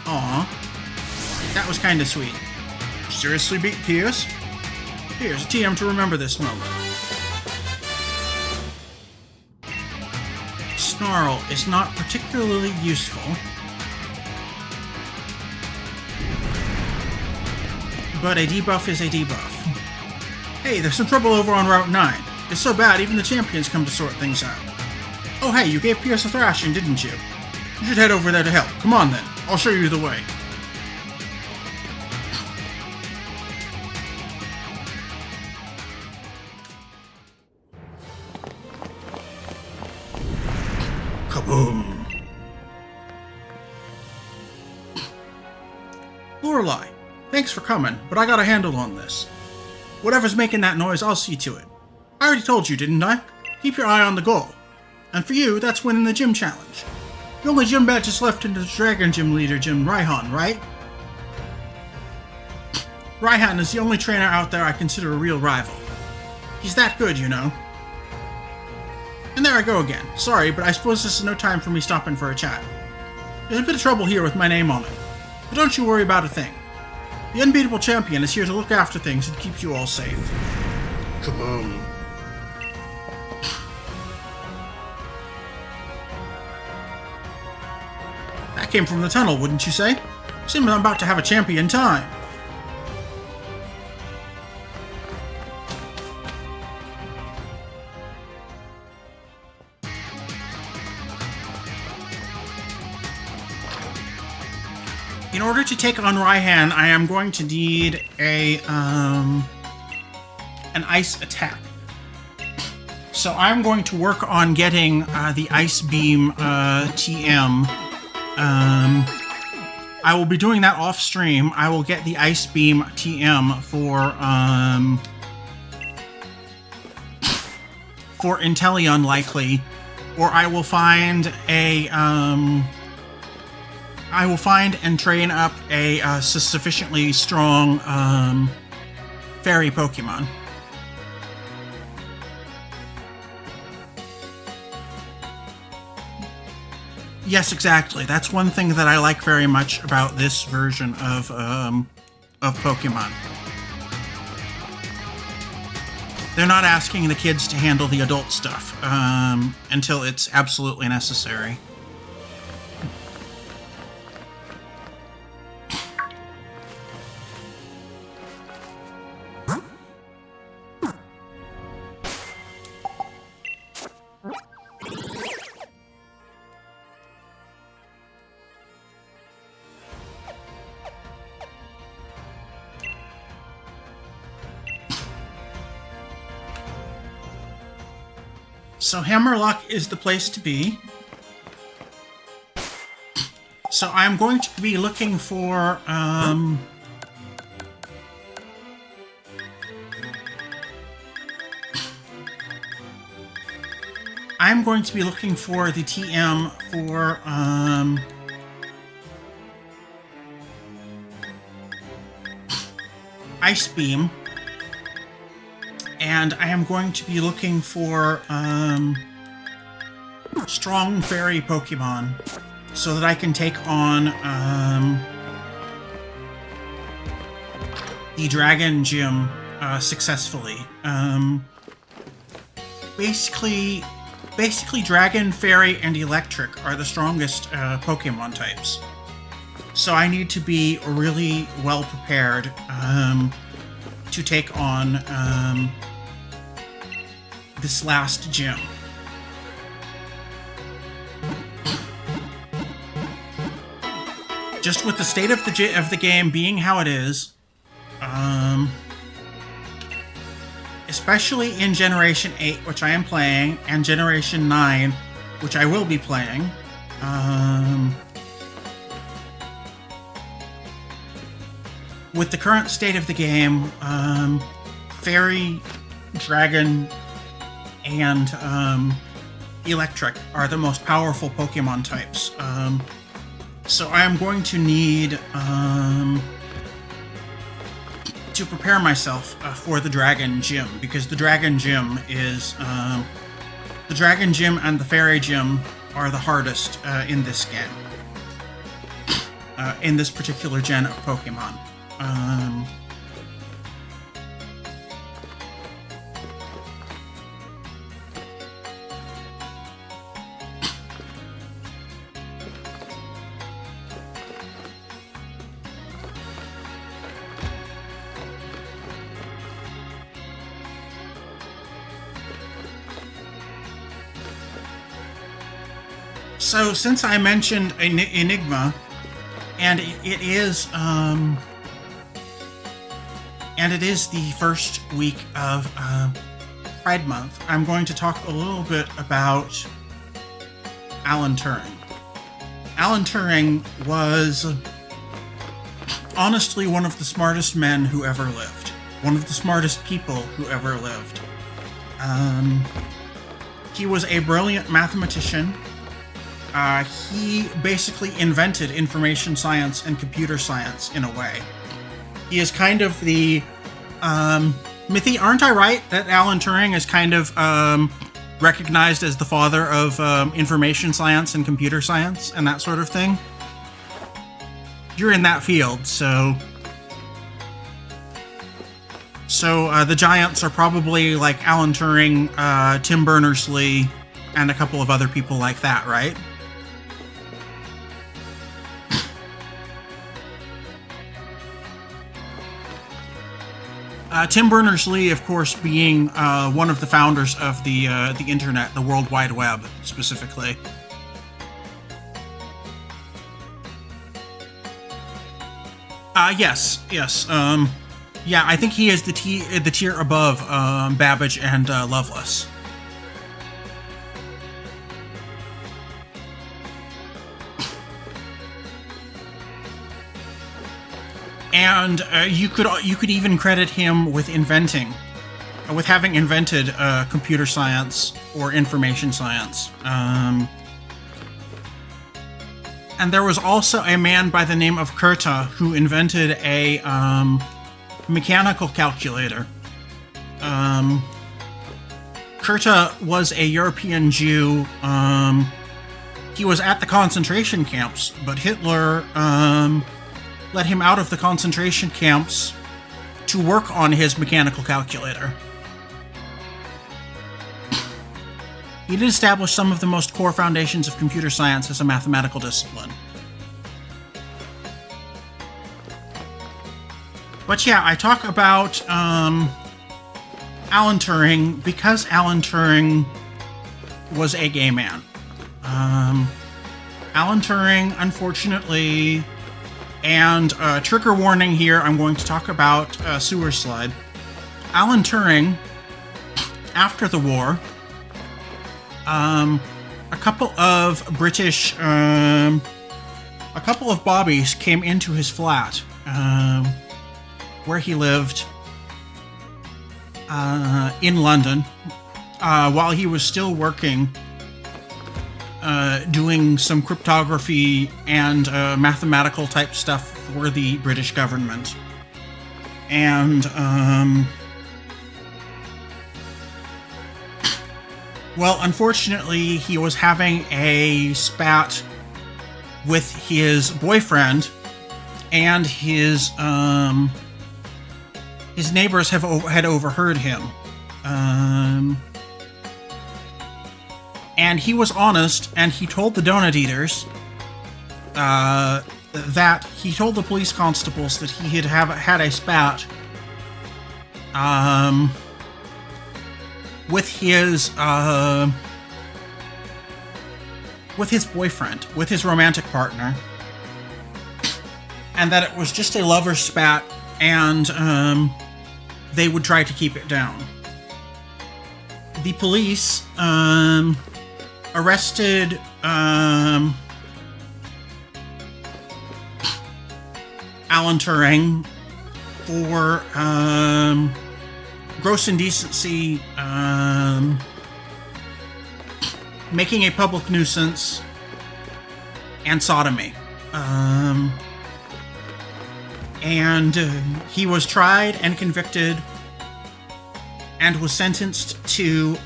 Aw. That was kinda sweet. Seriously beat Pierce? Here's a TM to remember this moment. Snarl is not particularly useful. But a debuff is a debuff. Hey, there's some trouble over on Route 9. It's so bad even the champions come to sort things out. Oh hey, you gave Pierce a thrashing, didn't you? You should head over there to help. Come on then, I'll show you the way. Kaboom! Lorelei, thanks for coming, but I got a handle on this. Whatever's making that noise, I'll see to it. I already told you, didn't I? Keep your eye on the goal. And for you, that's winning the gym challenge. The only gym badges left in the Dragon Gym leader, Gym Raihan, right? Raihan is the only trainer out there I consider a real rival. He's that good, you know. And there I go again. Sorry, but I suppose this is no time for me stopping for a chat. There's a bit of trouble here with my name on it. But don't you worry about a thing. The unbeatable champion is here to look after things and keep you all safe. Kaboom. That came from the tunnel, wouldn't you say? Seems I'm about to have a champion time. In order to take on Raihan, I am going to need a an ice attack. So I'm going to work on getting the Ice Beam TM. I will be doing that off stream. I will get the Ice Beam TM for Inteleon likely, or I will find a I will find and train up a sufficiently strong fairy Pokemon. Yes, exactly. That's one thing that I like very much about this version of Pokemon. They're not asking the kids to handle the adult stuff until it's absolutely necessary. So Hammerlock is the place to be. So I'm going to be looking for I'm going to be looking for the TM for Ice Beam, and I am going to be looking for strong fairy Pokemon so that I can take on the Dragon Gym successfully. Basically, Dragon, Fairy, and Electric are the strongest Pokemon types. So I need to be really well prepared to take on this last gym. Just with the state of the game being how it is, especially in Generation 8, which I am playing, and Generation 9, which I will be playing, with the current state of the game, Fairy, Dragon, and Electric are the most powerful Pokemon types. So I am going to need to prepare myself for the Dragon Gym, because the Dragon Gym is the Dragon Gym and the Fairy Gym are the hardest in this game, in this particular gen of Pokemon. So, since I mentioned Enigma, and it is the first week of Pride Month, I'm going to talk a little bit about Alan Turing. Alan Turing was honestly one of the smartest men who ever lived. One of the smartest people who ever lived. He was a brilliant mathematician. He basically invented information science and computer science in a way. He is kind of the... Mithy, aren't I right that Alan Turing is kind of recognized as the father of information science and computer science and that sort of thing? You're in that field, so... So the giants are probably like Alan Turing, Tim Berners-Lee, and a couple of other people like that, right? Tim Berners-Lee, of course, being one of the founders of the internet, the World Wide Web, specifically. Yes. Yeah, I think he is the tier above Babbage and Loveless. And you could even credit him with having invented computer science or information science. And there was also a man by the name of Kurta who invented a mechanical calculator. Kurta was a European Jew. He was at the concentration camps, but Hitler let him out of the concentration camps to work on his mechanical calculator. He did establish some of the most core foundations of computer science as a mathematical discipline. But yeah, I talk about Alan Turing because Alan Turing was a gay man. Alan Turing, unfortunately... And trigger warning here, I'm going to talk about Sewer Slide. Alan Turing, after the war, a couple of bobbies came into his flat, where he lived in London, while he was still working doing some cryptography and mathematical type stuff for the British government. And, well, unfortunately, he was having a spat with his boyfriend, and his neighbors had overheard him. And he was honest, and he told the donut eaters that he told the police constables that he had a spat with his boyfriend, with his romantic partner, and that it was just a lover's spat, and they would try to keep it down. The police arrested Alan Turing for gross indecency, making a public nuisance, and sodomy. And he was tried and convicted and was sentenced to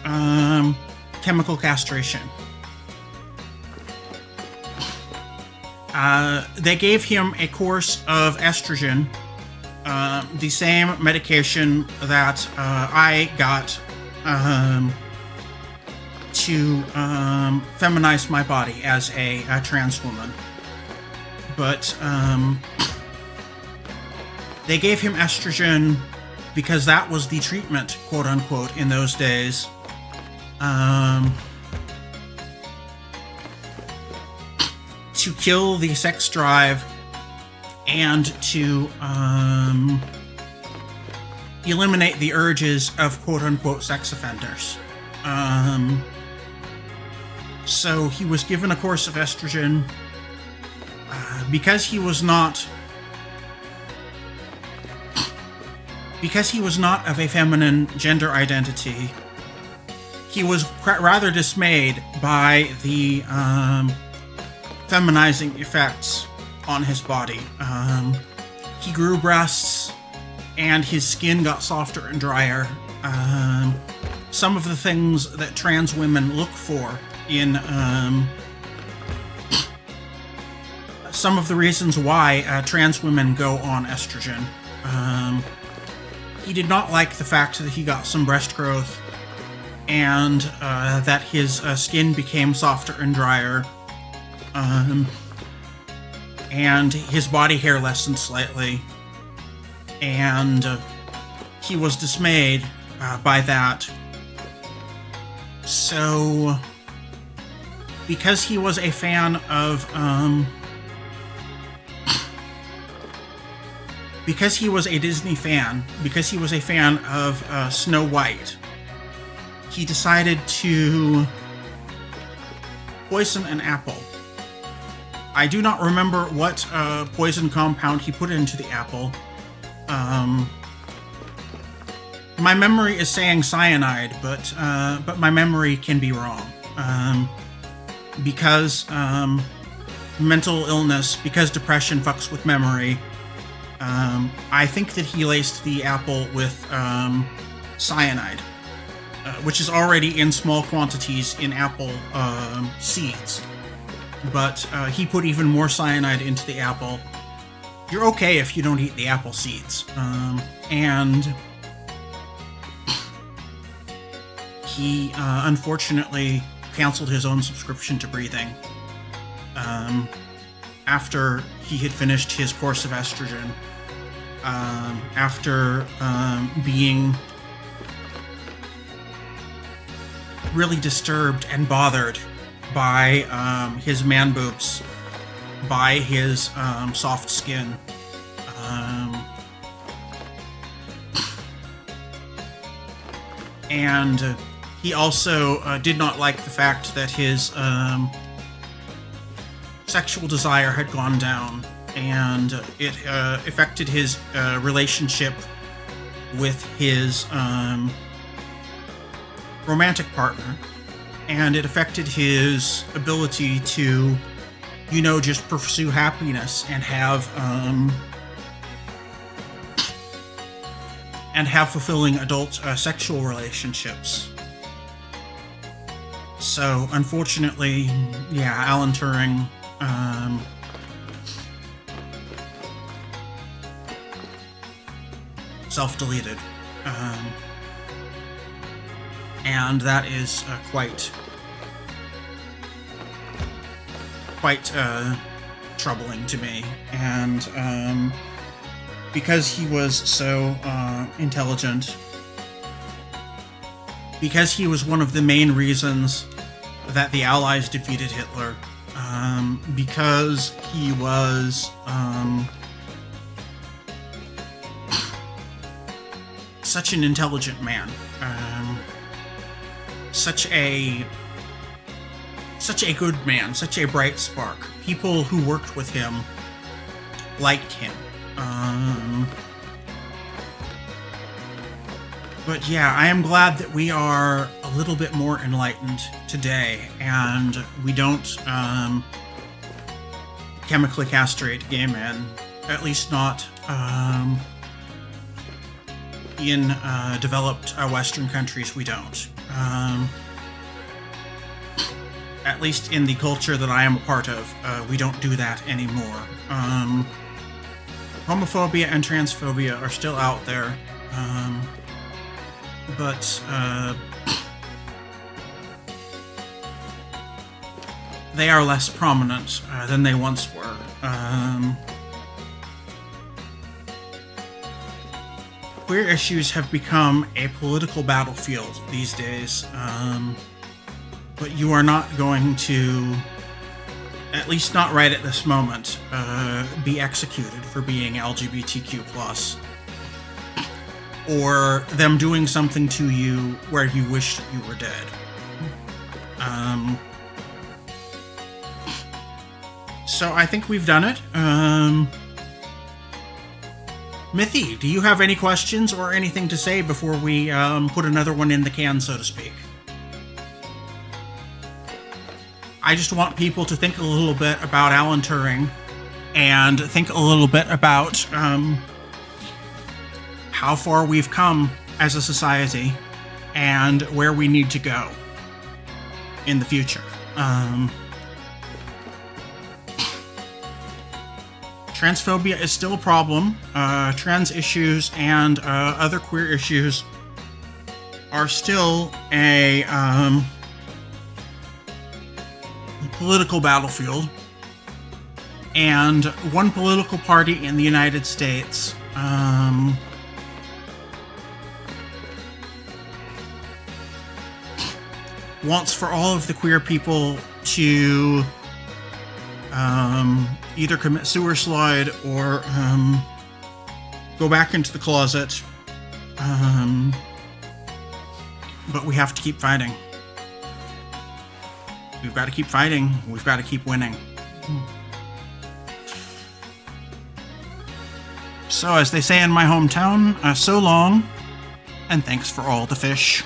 chemical castration. They gave him a course of estrogen, the same medication that I got to feminize my body as a trans woman. But they gave him estrogen because that was the treatment, quote unquote, in those days. To kill the sex drive and to eliminate the urges of quote unquote sex offenders. So he was given a course of estrogen because he was not of a feminine gender identity. He was rather dismayed by the feminizing effects on his body. He grew breasts, and his skin got softer and drier. Some of the things that trans women look for in some of the reasons why trans women go on estrogen. He did not like the fact that he got some breast growth and that his skin became softer and drier. And his body hair lessened slightly. And he was dismayed by that. So, because he was a fan of because he was a Disney fan, because he was a fan of Snow White, he decided to poison an apple. I do not remember what poison compound he put into the apple. My memory is saying cyanide, but my memory can be wrong. Because mental illness, because depression fucks with memory, I think that he laced the apple with cyanide, which is already in small quantities in apple seeds. But he put even more cyanide into the apple. You're okay if you don't eat the apple seeds. And he unfortunately canceled his own subscription to breathing after he had finished his course of estrogen. After being really disturbed and bothered by his man boobs, by his soft skin. And he also did not like the fact that his sexual desire had gone down, and it affected his relationship with his romantic partner. and it affected his ability to, you know, just pursue happiness and have fulfilling adult sexual relationships. So, unfortunately, yeah, Alan Turing self-deleted. And that is quite troubling to me. And because he was so intelligent, because he was one of the main reasons that the Allies defeated Hitler, because he was such an intelligent man, such a good man, such a bright spark. People who worked with him liked him. But yeah, I am glad that we are a little bit more enlightened today, and we don't chemically castrate gay men, at least not in developed Western countries. We don't. At least in the culture that I am a part of, we don't do that anymore. Homophobia and transphobia are still out there, but they are less prominent than they once were. Queer issues have become a political battlefield these days, but you are not going to, at least not right at this moment, be executed for being LGBTQ+, or them doing something to you where you wish you were dead. So I think we've done it. Mithy, do you have any questions or anything to say before we put another one in the can, so to speak? I just want people to think a little bit about Alan Turing and think a little bit about how far we've come as a society and where we need to go in the future. Transphobia is still a problem. Trans issues and other queer issues are still a political battlefield. And one political party in the United States wants for all of the queer people to either commit suicide or go back into the closet. But we have to keep fighting. We've got to keep fighting. We've got to keep winning. So, as they say in my hometown, so long, and thanks for all the fish.